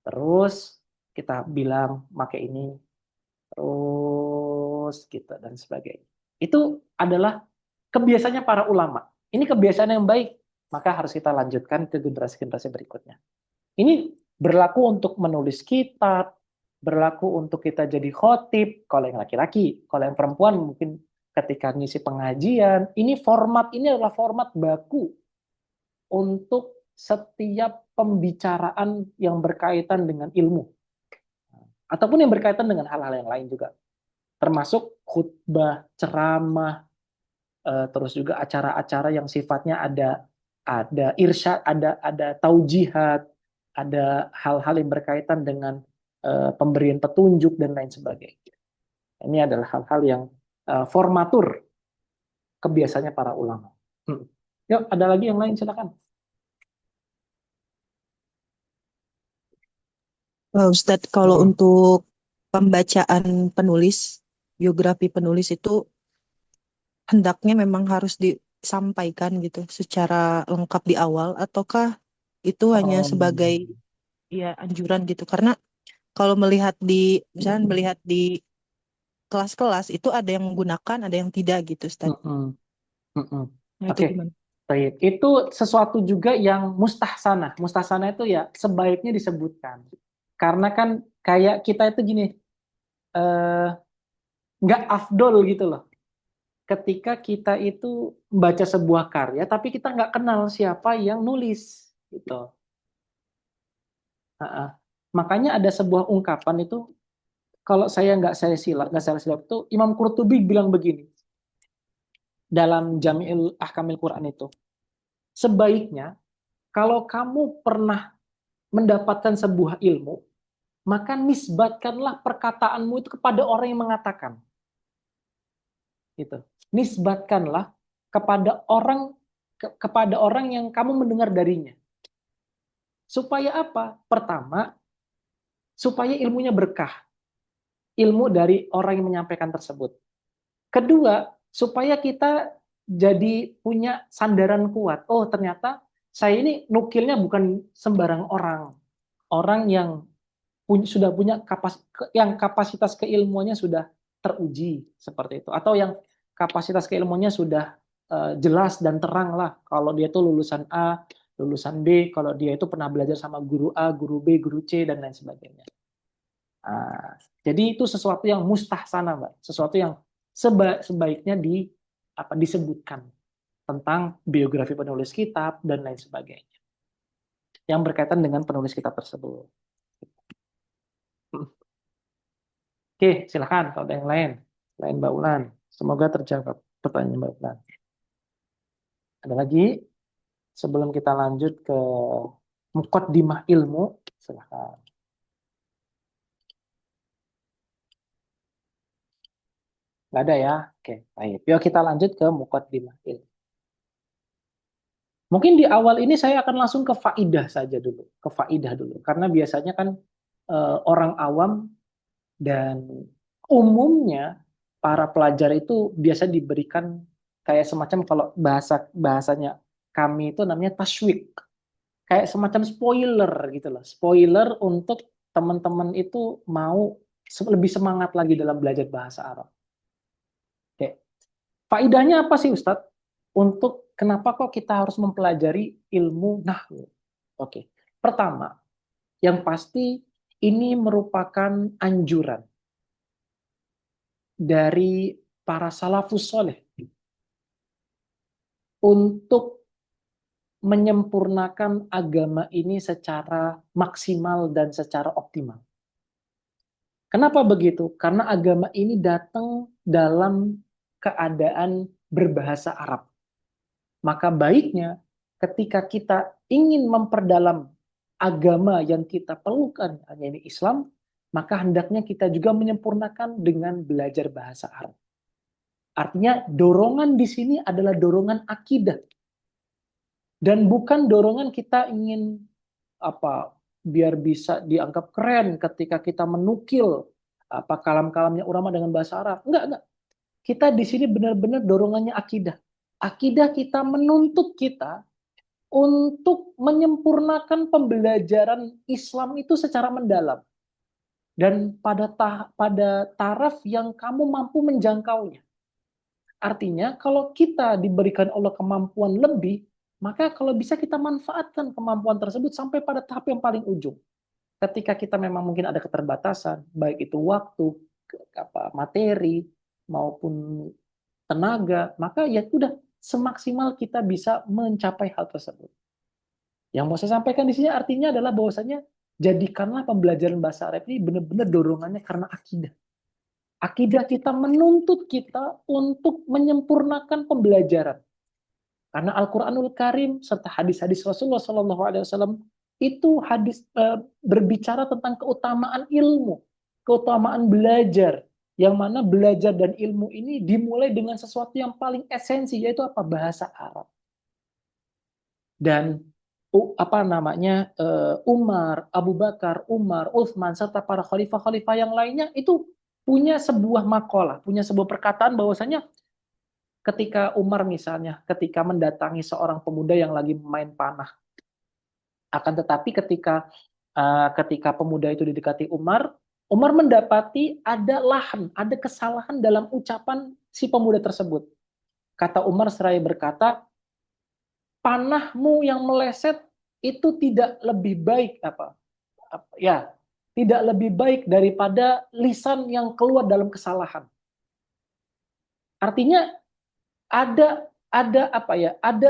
Terus kita bilang pakai ini, terus gitu dan sebagainya. Itu adalah kebiasaannya para ulama. Ini kebiasaan yang baik, maka harus kita lanjutkan ke generasi-generasi berikutnya. Ini berlaku untuk menulis kitab, berlaku untuk kita jadi khotib, kalau yang laki-laki, kalau yang perempuan mungkin ketika ngisi pengajian. Ini adalah format baku untuk setiap pembicaraan yang berkaitan dengan ilmu. Ataupun yang berkaitan dengan hal-hal yang lain juga. Termasuk khutbah, ceramah, terus juga acara-acara yang sifatnya ada irsyad, ada taujihat, ada hal-hal yang berkaitan dengan pemberian petunjuk dan lain sebagainya. Ini adalah hal-hal yang formatur kebiasaannya para ulama. Yuk, ada lagi yang lain silakan. Ustadz, kalau untuk pembacaan penulis, biografi penulis itu hendaknya memang harus disampaikan gitu secara lengkap di awal, ataukah itu hanya sebagai ya anjuran gitu? Karena kalau melihat di misalnya melihat di kelas-kelas itu ada yang menggunakan, ada yang tidak gitu, Ustaz. Mm-mm. Mm-mm. Nah, itu Oke, gimana? baik. Itu sesuatu juga yang mustahsanah. Mustahsanah itu ya sebaiknya disebutkan. Karena kan kayak kita itu gini, eh, nggak afdol gitu loh. Ketika kita itu membaca sebuah karya, tapi kita nggak kenal siapa yang nulis, gitu. Ha-ha. Makanya ada sebuah ungkapan itu, kalau saya nggak salah silap itu Imam Qurtubi bilang begini dalam Jami'ul Ahkamil Quran itu, sebaiknya kalau kamu pernah mendapatkan sebuah ilmu, maka nisbatkanlah perkataanmu itu kepada orang yang mengatakan. Gitu. Nisbatkanlah kepada orang yang kamu mendengar darinya. Supaya apa? Pertama, supaya ilmunya berkah. Ilmu dari orang yang menyampaikan tersebut. Kedua, supaya kita jadi punya sandaran kuat. Oh, ternyata saya ini nukilnya bukan sembarang orang. Orang yang sudah punya kapasitas keilmuannya sudah teruji seperti itu, atau yang kapasitas keilmuannya sudah jelas dan terang lah, kalau dia itu lulusan A, lulusan B, kalau dia itu pernah belajar sama guru A, guru B, guru C, dan lain sebagainya. Nah, jadi itu sesuatu yang mustahsana, Mbak, sesuatu yang sebaiknya disebutkan tentang biografi penulis kitab dan lain sebagainya yang berkaitan dengan penulis kitab tersebut. Oke, silakan kalau ada yang lain. Lain Mbak Ulan. Semoga terjawab pertanyaan Mbak Ulan. Ada lagi? Sebelum kita lanjut ke muqaddimah ilmu, silakan. Nggak ada ya? Oke, baik. Yuk kita lanjut ke muqaddimah ilmu. Mungkin di awal ini saya akan langsung ke faidah saja dulu. Ke faidah dulu. Karena biasanya kan orang awam dan umumnya para pelajar itu biasa diberikan kayak semacam, kalau bahasanya kami itu namanya tashwik, kayak semacam spoiler gitu loh, spoiler untuk teman-teman itu mau lebih semangat lagi dalam belajar bahasa Arab. Oke, faidahnya apa sih Ustadz? Untuk kenapa kok kita harus mempelajari ilmu nahwu? Oke, pertama, yang pasti ini merupakan anjuran dari para salafus soleh untuk menyempurnakan agama ini secara maksimal dan secara optimal. Kenapa begitu? Karena agama ini datang dalam keadaan berbahasa Arab. Maka baiknya ketika kita ingin memperdalam agama yang kita pelukan, hanya ini Islam, maka hendaknya kita juga menyempurnakan dengan belajar bahasa Arab. Artinya dorongan di sini adalah dorongan akidah. Dan bukan dorongan kita ingin biar bisa dianggap keren ketika kita menukil kalam-kalamnya ulama dengan bahasa Arab. Enggak. Kita di sini benar-benar dorongannya akidah. Akidah kita menuntut kita untuk menyempurnakan pembelajaran Islam itu secara mendalam. Dan pada taraf yang kamu mampu menjangkaunya. Artinya kalau kita diberikan Allah kemampuan lebih, maka kalau bisa kita manfaatkan kemampuan tersebut sampai pada tahap yang paling ujung. Ketika kita memang mungkin ada keterbatasan, baik itu waktu, materi, maupun tenaga, maka ya sudah semaksimal kita bisa mencapai hal tersebut. Yang mau saya sampaikan di sini artinya adalah bahwasanya jadikanlah pembelajaran bahasa Arab ini benar-benar dorongannya karena akidah. Akidah kita menuntut kita untuk menyempurnakan pembelajaran. Karena Al-Quranul Karim serta hadis-hadis Rasulullah SAW itu berbicara tentang keutamaan ilmu, keutamaan belajar, yang mana belajar dan ilmu ini dimulai dengan sesuatu yang paling esensi, yaitu apa? Bahasa Arab. Dan Umar, Abu Bakar, Umar, Utsman serta para khalifah-khalifah yang lainnya itu punya sebuah makalah, punya sebuah perkataan bahwasanya ketika Umar misalnya, ketika mendatangi seorang pemuda yang lagi main panah, akan tetapi ketika pemuda itu didekati Umar, Umar mendapati ada lahan, ada kesalahan dalam ucapan si pemuda tersebut. Kata Umar seraya berkata, panahmu yang meleset itu tidak lebih baik ya, tidak lebih baik daripada lisan yang keluar dalam kesalahan. Artinya ada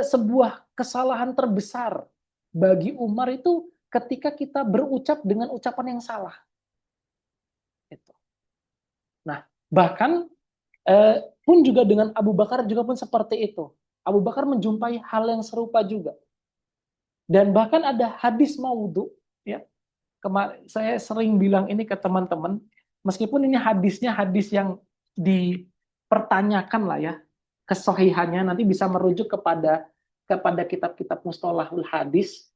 sebuah kesalahan terbesar bagi Umar itu ketika kita berucap dengan ucapan yang salah. Gitu. Nah, bahkan pun juga dengan Abu Bakar juga pun seperti itu. Abu Bakar menjumpai hal yang serupa juga. Dan bahkan ada hadis maudhu, ya. Saya sering bilang ini ke teman-teman, meskipun ini hadisnya hadis yang dipertanyakan lah ya, kesohihannya nanti bisa merujuk kepada kitab-kitab mustalahul hadis.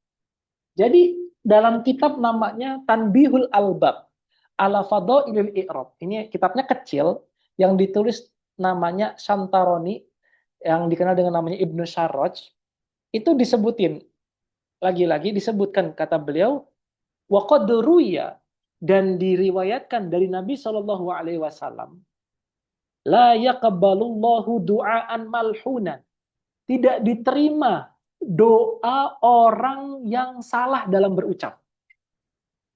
Jadi dalam kitab namanya Tanbihul Albab ala Fadailil I'rab. Ini kitabnya kecil yang ditulis namanya Shantaroni yang dikenal dengan namanya Ibnu Syarraj. Itu disebutin lagi-lagi disebutkan kata beliau wa qad ruwiya dan diriwayatkan dari Nabi Shallallahu alaihi wasallam la yaqbalullahu du'aan malhunan. Tidak diterima doa orang yang salah dalam berucap.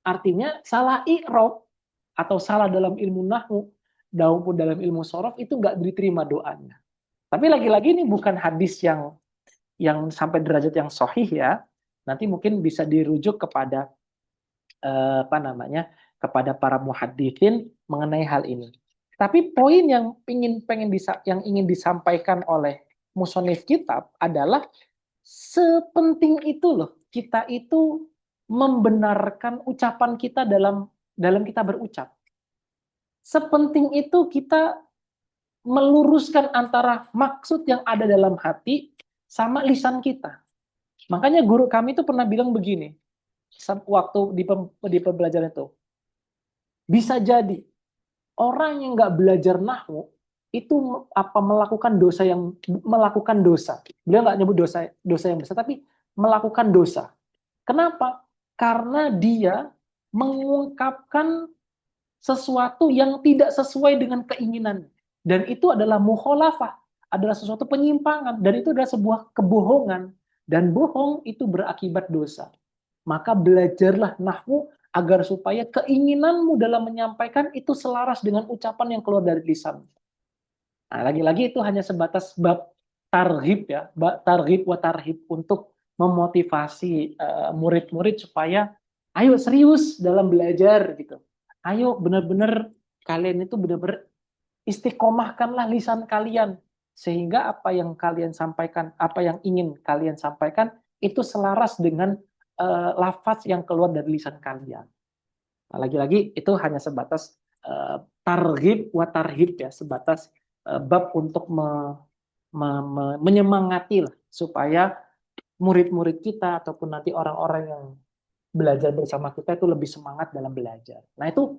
Artinya salah i'rab atau salah dalam ilmu nahwu maupun dalam ilmu sorof itu nggak diterima doanya. Tapi lagi-lagi ini bukan hadis yang sampai derajat yang sahih ya. Nanti mungkin bisa dirujuk kepada kepada para muhaditsin mengenai hal ini. Tapi poin yang ingin disampaikan oleh musonif kitab adalah sepenting itu loh kita itu membenarkan ucapan kita dalam kita berucap. Sepenting itu kita meluruskan antara maksud yang ada dalam hati sama lisan kita. Makanya guru kami itu pernah bilang begini, waktu di pembelajaran itu, bisa jadi orang yang nggak belajar nahwu itu melakukan dosa. Beliau nggak nyebut dosa yang besar, tapi melakukan dosa. Kenapa? Karena dia mengungkapkan sesuatu yang tidak sesuai dengan keinginan. Dan itu adalah mukhalafah, adalah sesuatu penyimpangan, dan itu adalah sebuah kebohongan. Dan bohong itu berakibat dosa. Maka belajarlah nahwu agar supaya keinginanmu dalam menyampaikan itu selaras dengan ucapan yang keluar dari lisan. Nah, lagi-lagi itu hanya sebatas bab targhib ya, targhib wa tarhib untuk memotivasi murid-murid supaya ayo serius dalam belajar gitu. Ayo benar-benar kalian itu benar-benar istiqomahkanlah lisan kalian sehingga apa yang kalian sampaikan, apa yang ingin kalian sampaikan itu selaras dengan lafaz yang keluar dari lisan kalian. Nah, lagi-lagi itu hanya sebatas targhib wa tarhib ya, sebatas bab untuk menyemangati lah, supaya murid-murid kita ataupun nanti orang-orang yang belajar bersama kita itu lebih semangat dalam belajar. Nah itu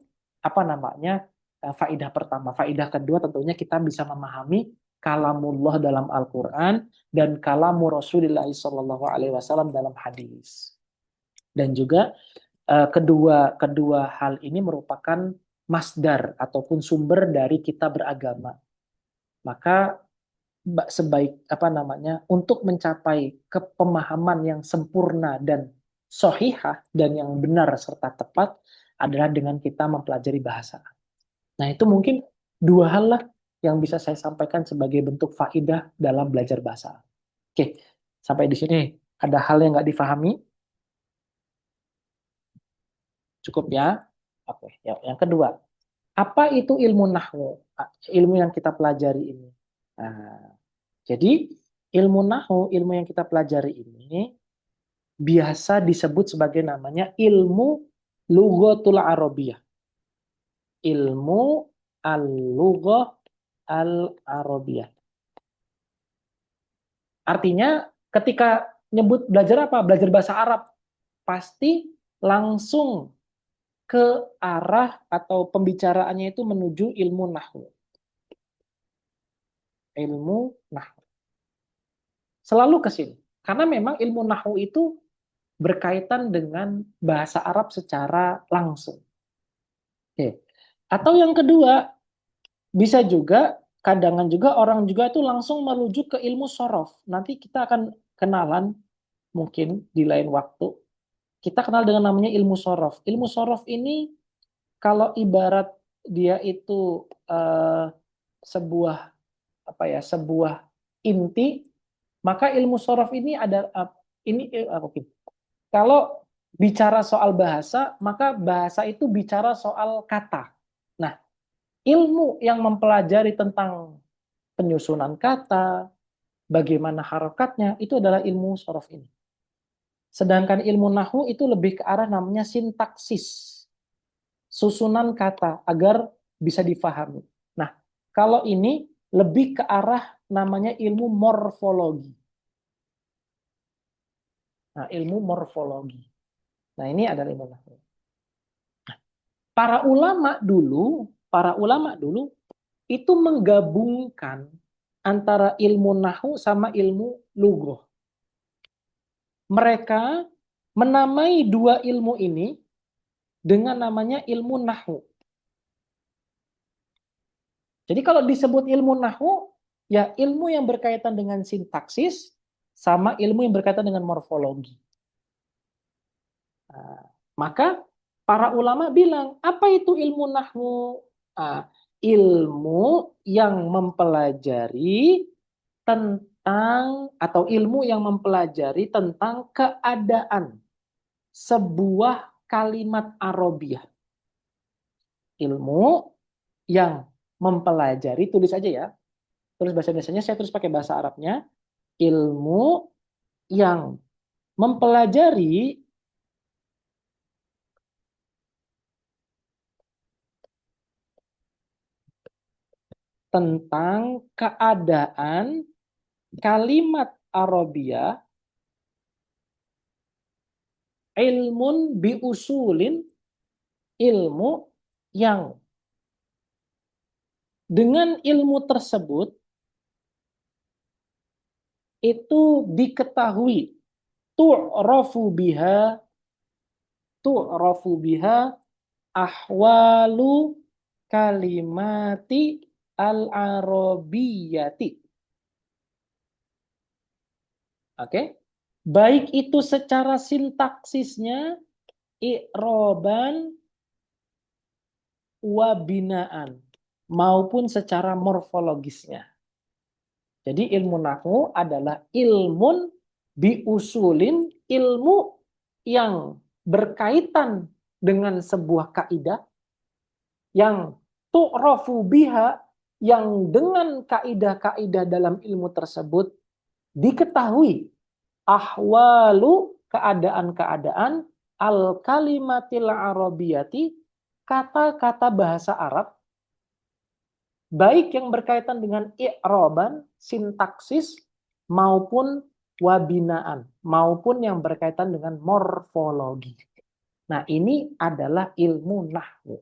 faidah pertama. Faidah kedua tentunya kita bisa memahami kalamullah dalam Al-Quran dan kalamu Rasulullah SAW dalam hadis. Dan juga kedua hal ini merupakan masdar ataupun sumber dari kita beragama. Maka untuk mencapai kepemahaman yang sempurna dan sahihah dan yang benar serta tepat adalah dengan kita mempelajari bahasa. Nah, itu mungkin dua hal lah yang bisa saya sampaikan sebagai bentuk faidah dalam belajar bahasa. Oke, sampai di sini ada hal yang nggak difahami? Cukup ya? Oke, yang kedua, apa itu ilmu nahwu? Ilmu yang kita pelajari ini. Nah, jadi ilmu nahwu, ilmu yang kita pelajari ini biasa disebut sebagai namanya ilmu lughatul arabiyah. Ilmu al-lughah al-arabiyah. Artinya ketika nyebut belajar apa? Belajar bahasa Arab. Pasti langsung ke arah atau pembicaraannya itu menuju ilmu nahwu. Ilmu nahwu. Selalu ke sini. Karena memang ilmu nahwu itu berkaitan dengan bahasa Arab secara langsung. Oke. Atau yang kedua, bisa juga, kadang juga orang juga itu langsung merujuk ke ilmu sorof. Nanti kita akan kenalan mungkin di lain waktu. Kita kenal dengan namanya ilmu sorof. Ilmu sorof ini kalau ibarat dia itu sebuah apa ya, sebuah inti, maka ilmu sorof ini ada ini oke. Kalau bicara soal bahasa, maka bahasa itu bicara soal kata. Nah, ilmu yang mempelajari tentang penyusunan kata, bagaimana harokatnya, itu adalah ilmu sorof ini. Sedangkan ilmu nahwu itu lebih ke arah namanya sintaksis, susunan kata agar bisa difahami. Nah, kalau ini lebih ke arah namanya ilmu morfologi. Nah, ilmu morfologi. Nah, ini adalah ilmu nahwu. Para ulama dulu itu menggabungkan antara ilmu nahwu sama ilmu lughah. Mereka menamai dua ilmu ini dengan namanya ilmu nahwu. Jadi kalau disebut ilmu nahwu, ya ilmu yang berkaitan dengan sintaksis sama ilmu yang berkaitan dengan morfologi. Nah, maka para ulama bilang, apa itu ilmu nahwu? Nah, ilmu yang mempelajari tentang, atau ilmu yang mempelajari tentang keadaan sebuah kalimat Arabiah. Ilmu yang mempelajari, tulis aja ya, tulis bahasa Indonesianya, saya tulis pakai bahasa Arabnya. Ilmu yang mempelajari tentang keadaan kalimat Arabiah, ilmun biusulin, ilmu yang dengan ilmu tersebut itu diketahui tu'rafu biha ahwalu kalimati al-arabiyyati. Oke? Baik itu secara sintaksisnya, i'roban wa binaan, maupun secara morfologisnya. Jadi ilmu nahwu adalah ilmun biusulin, ilmu yang berkaitan dengan sebuah kaidah, yang tu'rafu biha, yang dengan kaidah-kaidah dalam ilmu tersebut diketahui ahwalu, keadaan-keadaan, al kalimatil arabiyati, kata-kata bahasa Arab, baik yang berkaitan dengan i'roban, sintaksis, maupun wabinaan, maupun yang berkaitan dengan morfologi. Nah, ini adalah ilmu nahwu.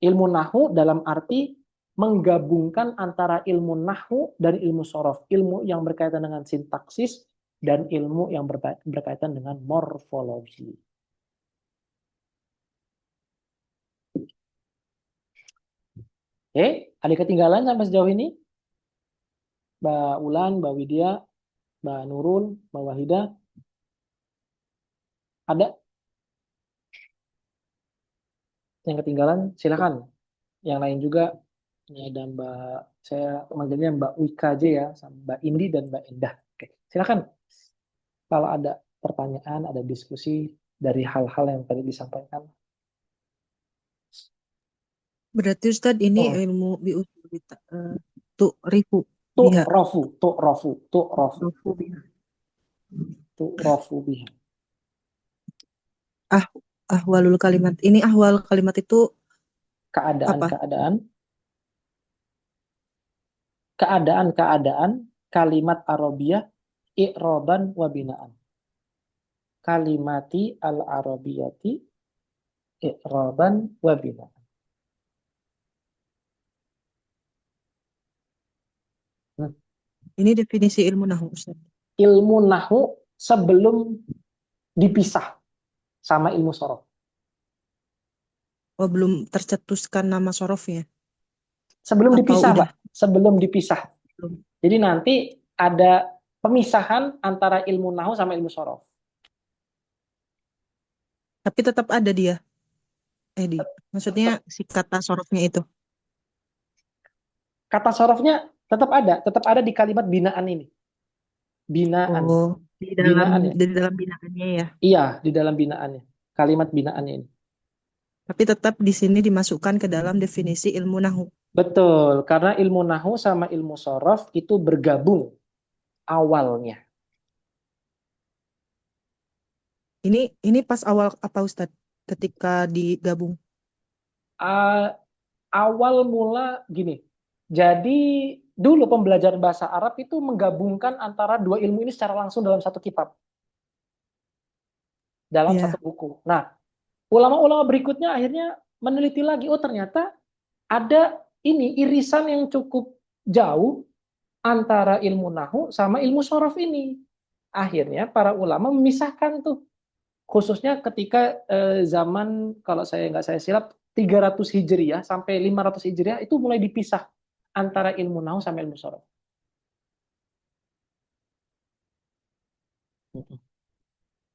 Ilmu nahwu dalam arti menggabungkan antara ilmu nahwu dan ilmu sorof. Ilmu yang berkaitan dengan sintaksis dan ilmu yang berkaitan dengan morfologi. Oke, ada ketinggalan sampai sejauh ini? Mbak Ulan, Mbak Widya, Mbak Nurul, Mbak Wahida? Ada yang ketinggalan? Silakan. Yang lain juga. Ini ada Mbak, saya manggilnya Mbak Wika aja ya, sama Mbak Indi dan Mbak Endah. Oke, silakan. Kalau ada pertanyaan, ada diskusi dari hal-hal yang tadi disampaikan. Berarti Ustadz ini Oh, ilmu biusul tu'rifu tuh biha. rofu biha. Ah, ahwalul kalimat. Ini ahwal kalimat itu apa? Keadaan kalimat Arabiah i'roban wa binaan. Kalimati al-arabiyati i'roban wa binaan. Ini definisi ilmu nahwu, Ustaz. Ilmu nahwu sebelum dipisah sama ilmu sorof. Oh, belum tercetuskan nama sorofnya. Sebelum Apa dipisah, udah? Pak. Sebelum dipisah. Belum. Jadi nanti ada pemisahan antara ilmu nahu sama ilmu sorof. Tapi tetap ada dia. Maksudnya Tetap, si kata sorofnya itu. kata sorofnya tetap ada di kalimat binaan ini. Binaan. Oh, Binaan ya. di dalam binaannya ya. Iya, di dalam binaannya. Kalimat binaannya ini. Tapi tetap di sini dimasukkan ke dalam definisi ilmu nahu. Betul, karena ilmu nahu sama ilmu sorof itu bergabung awalnya. Ini pas awal apa Ustadz? Ketika digabung. Ah, awal mula gini. Jadi dulu pembelajaran bahasa Arab itu menggabungkan antara dua ilmu ini secara langsung dalam satu kitab, dalam satu Ya, buku. Nah, ulama-ulama berikutnya akhirnya meneliti lagi, oh ternyata ada ini irisan yang cukup jauh antara ilmu nahu sama ilmu sorof ini. Akhirnya para ulama memisahkan tuh, khususnya ketika zaman kalau saya silap 300 Hijriah sampai 500 Hijriah itu mulai dipisah antara ilmu nahu sama ilmu sorof.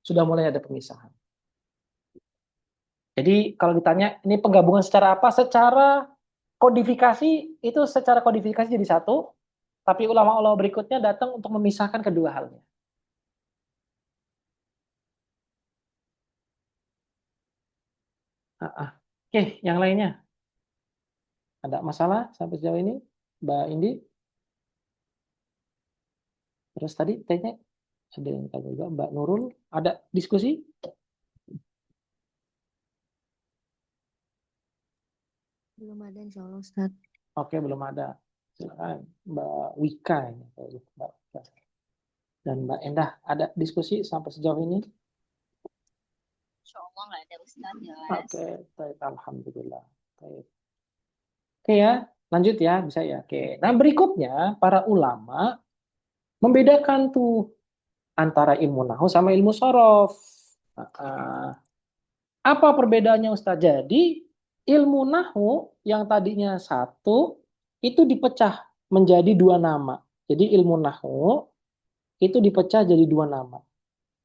Sudah mulai ada pemisahan. Jadi kalau ditanya ini penggabungan secara apa? Secara kodifikasi itu secara kodifikasi jadi satu, tapi ulama-ulama berikutnya datang untuk memisahkan kedua halnya. Oke, yang lainnya ada masalah sampai sejauh ini, Mbak Indi? Terus tadi tanya ada yang tanya juga Mbak Nurul, ada diskusi? Belum ada insya Allah Ustaz. Oke, belum ada. Silakan Mbak Wika ini, Mbak Wika. Dan Mbak Endah, ada diskusi sampai sejauh ini? Insya Allah nggak ada Ustaz, jelas. Oke, baik, alhamdulillah. Baik. Oke ya, lanjut ya, bisa ya. Oke. Nah, berikutnya para ulama membedakan tuh antara ilmu nahu sama ilmu sorof. Apa perbedaannya Ustaz? Jadi ilmu nahu yang tadinya satu itu dipecah menjadi dua nama. Jadi ilmu nahu itu dipecah jadi dua nama.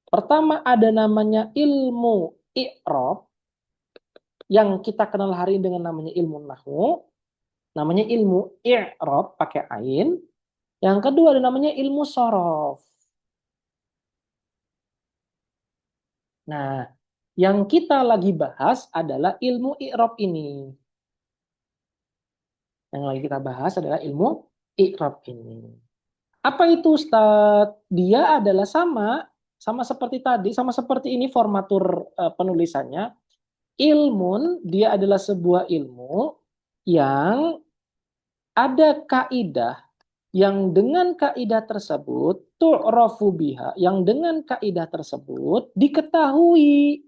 Pertama ada namanya ilmu i'rab yang kita kenal hari ini dengan namanya ilmu nahu. Namanya ilmu i'rab pakai ain. Yang kedua ada namanya ilmu sorof. Nah, yang kita lagi bahas adalah ilmu i'rab ini. Yang lagi kita bahas adalah ilmu i'rab ini. Apa itu Ustadz? Dia adalah sama seperti tadi, sama seperti ini formatur penulisannya. Ilmun, dia adalah sebuah ilmu yang ada kaidah yang dengan kaidah tersebut tu'rafu biha, yang dengan kaidah tersebut diketahui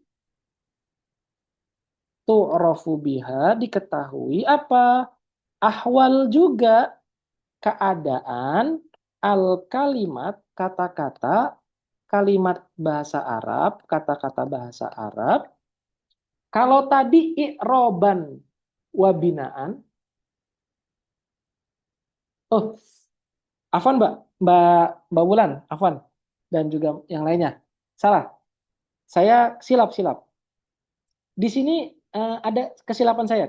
apa? Ahwal juga, keadaan, al-kalimat, kata-kata, kalimat bahasa Arab, kata-kata bahasa Arab. Kalau tadi i'roban wabinaan, oh, Afwan Mbak Wulan, Afwan, dan juga yang lainnya. Salah, saya silap. Di sini ada kesilapan saya,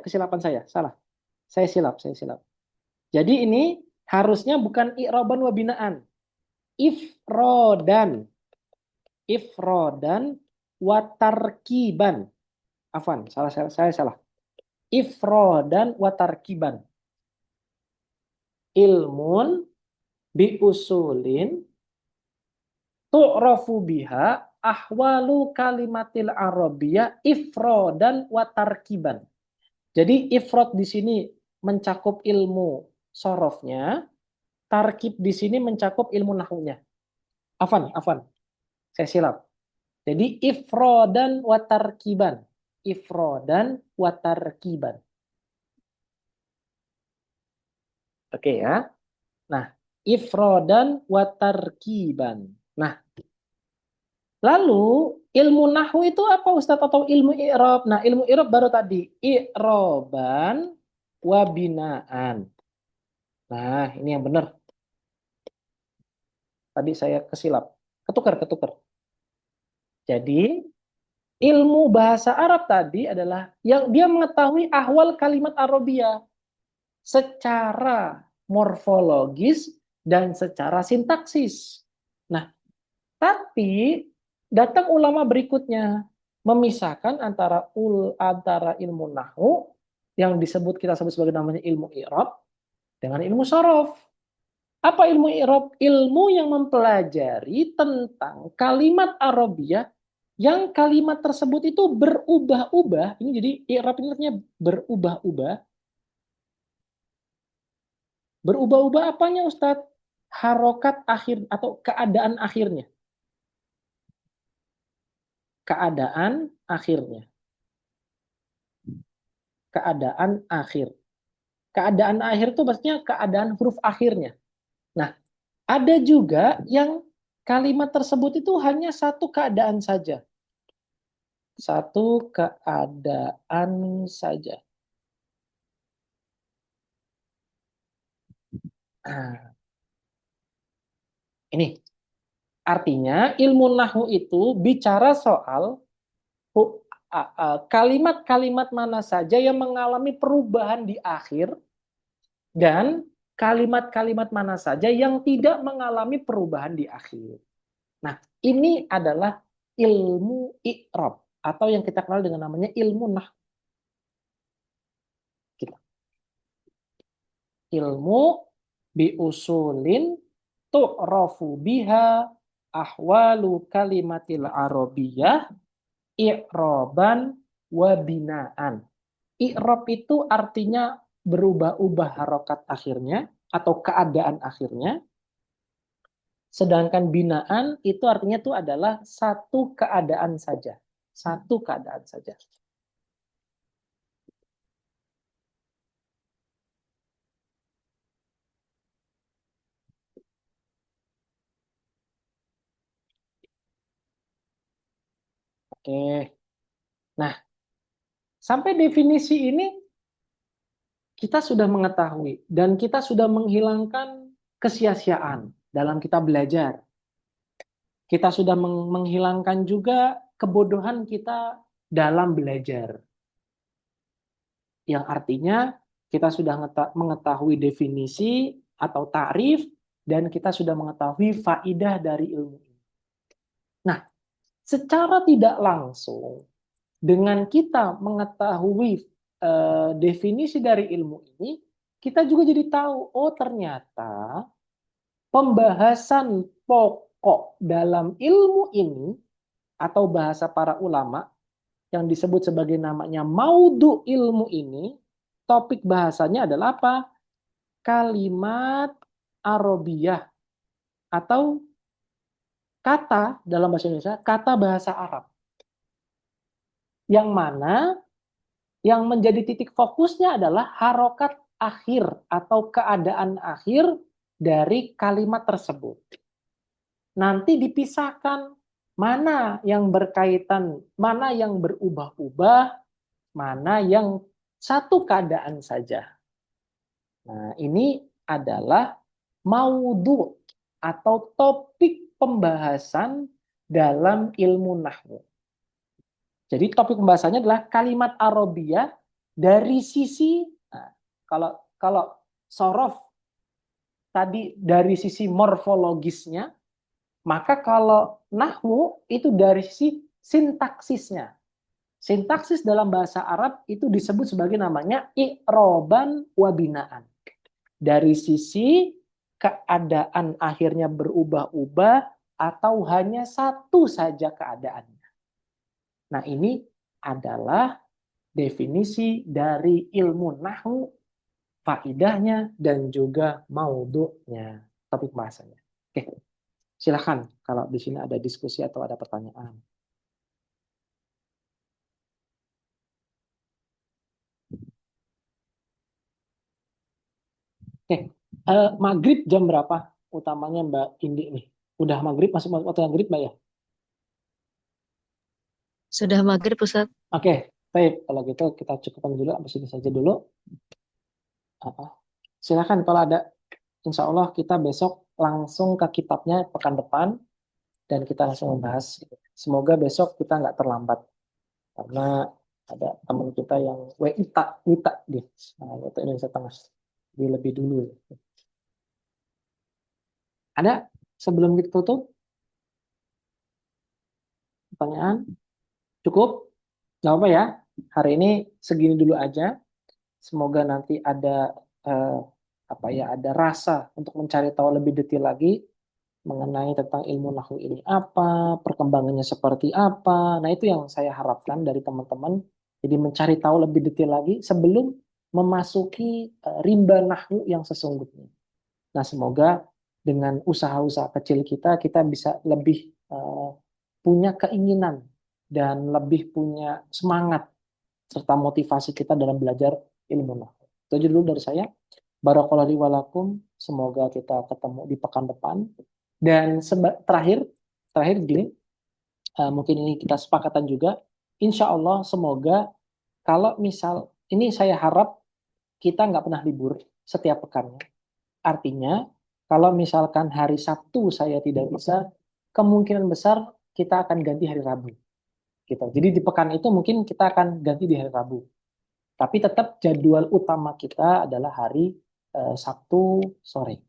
salah. Saya silap. Jadi ini harusnya bukan i'roban wabinaan. Ifrodan watarkiban. Afwan, saya salah. Ifrodan watarkiban. Ilmun biusulin tu'rafu biha ahwalu kalimatil arabiyyah ifrodan watarkiban. Jadi ifrod di sini mencakup ilmu sorofnya, tarkib di sini mencakup ilmu nahwunya. Afwan, saya silap. Jadi ifrodan watarkiban. Oke ya. Nah, ifrodan watarkiban. Nah, lalu ilmu nahwu itu apa Ustadz atau ilmu i'rab? Nah, ilmu i'rab baru tadi i'roban wa binaan. Nah, ini yang benar. Tadi saya kesilap. Ketukar. Jadi, ilmu bahasa Arab tadi adalah yang dia mengetahui ahwal kalimat Arabia secara morfologis dan secara sintaksis. Nah, tapi datang ulama berikutnya memisahkan antara ilmu nahwu yang kita sebut sebagai namanya ilmu i'rab dengan ilmu sorof. Apa ilmu i'rab? Ilmu yang mempelajari tentang kalimat Arabiyah yang kalimat tersebut itu berubah-ubah. Ini jadi i'rab ini artinya berubah-ubah. Berubah-ubah apanya Ustadz? Harokat akhir atau keadaan akhirnya. Keadaan akhirnya. Keadaan akhir. Keadaan akhir itu maksudnya keadaan huruf akhirnya. Nah, ada juga yang kalimat tersebut itu hanya satu keadaan saja. Satu keadaan saja. Nah, ini artinya ilmu nahwu itu bicara soal kalimat-kalimat mana saja yang mengalami perubahan di akhir dan kalimat-kalimat mana saja yang tidak mengalami perubahan di akhir. Nah, ini adalah ilmu i'rab atau yang kita kenal dengan namanya ilmu nahwu. Ilmu biusulin tu'rafu biha ahwalu kalimatil arabiyah i'raban wa binaan. I'rab itu artinya berubah-ubah harokat akhirnya atau keadaan akhirnya. Sedangkan binaan itu artinya itu adalah satu keadaan saja. Satu keadaan saja. Oke. Nah, sampai definisi ini kita sudah mengetahui dan kita sudah menghilangkan kesia-siaan dalam kita belajar. Kita sudah menghilangkan juga kebodohan kita dalam belajar. Yang artinya kita sudah mengetahui definisi atau tarif dan kita sudah mengetahui faidah dari ilmu ini. Nah, secara tidak langsung dengan kita mengetahui definisi dari ilmu ini, kita juga jadi tahu, oh ternyata pembahasan pokok dalam ilmu ini atau bahasa para ulama yang disebut sebagai namanya maudhu ilmu ini, topik bahasanya adalah apa? Kalimat Arabiyah atau kata dalam bahasa Indonesia, kata bahasa Arab. Yang mana yang menjadi titik fokusnya adalah harokat akhir atau keadaan akhir dari kalimat tersebut. Nanti dipisahkan mana yang berkaitan, mana yang berubah-ubah, mana yang satu keadaan saja. Nah, ini adalah maudhu atau topik pembahasan dalam ilmu nahwu. Jadi topik pembahasannya adalah kalimat Arabiyah dari sisi, nah, kalau sorof tadi dari sisi morfologisnya, maka kalau nahwu itu dari sisi sintaksisnya. Sintaksis dalam bahasa Arab itu disebut sebagai namanya i'roban wa binaan. Dari sisi keadaan akhirnya berubah-ubah atau hanya satu saja keadaannya. Nah, ini adalah definisi dari ilmu nahwu, faidahnya dan juga maudhu'nya, topik bahasanya. Oke, silakan kalau di sini ada diskusi atau ada pertanyaan. Oke, maghrib jam berapa? Utamanya Mbak Indi nih. Udah maghrib, masuk waktu maghrib Mbak ya? Sudah maghrib, Ustaz. Oke, baik. Kalau gitu kita cukupkan dulu, habis ini saja dulu. Silakan kalau ada. Insya Allah kita besok langsung ke kitabnya pekan depan dan kita langsung membahas. Semoga besok kita nggak terlambat karena ada teman kita yang Wita dia, waktu Indonesia Tengah, dia lebih dulu. Ada sebelum kita tutup pertanyaan? Cukup? Nggak apa ya. Hari ini segini dulu aja. Semoga nanti ada eh, ada rasa untuk mencari tahu lebih detail lagi mengenai tentang ilmu nahwu ini apa, perkembangannya seperti apa. Nah, itu yang saya harapkan dari teman-teman. Jadi mencari tahu lebih detail lagi sebelum memasuki rimba nahwu yang sesungguhnya. Nah, semoga dengan usaha-usaha kecil kita, kita bisa lebih punya keinginan dan lebih punya semangat serta motivasi kita dalam belajar ilmu nahwu. Itu aja dulu dari saya. Barakallahu li wa lakum. Semoga kita ketemu di pekan depan. Dan terakhir gini, mungkin ini kita sepakatan juga. Insya Allah semoga kalau misal ini saya harap kita nggak pernah libur setiap pekannya. Artinya kalau misalkan hari Sabtu saya tidak bisa, kemungkinan besar kita akan ganti hari Rabu. Gitu. Jadi di pekan itu mungkin kita akan ganti di hari Rabu. Tapi tetap jadwal utama kita adalah hari Sabtu sore.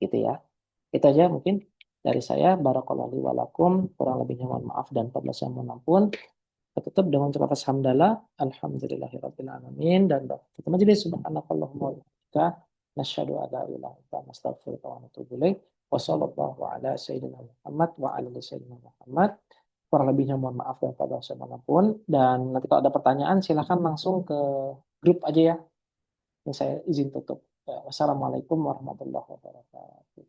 Gitu ya. Itu aja mungkin dari saya. Barakallahu li wa lakum. Kurang lebihnya mohon maaf dan saya mohon ampun. Kita tutup dengan ucapan hamdalah. Alhamdulillahirabbil alamin dan kita majelis subhanakallahumma wa bihamdika nasyhadu an la ilaha illa anta nastaghfiruka wa natubu ilaik. Wassallallahu ala sayyidina Muhammad wa ala ali sayyidina Muhammad. Kurang lebihnya mohon maaf dan saya mohon ampun. Dan nanti kalau ada pertanyaan silahkan langsung ke grup aja ya. Ini saya izin tutup. Ya, wassalamualaikum warahmatullahi wabarakatuh.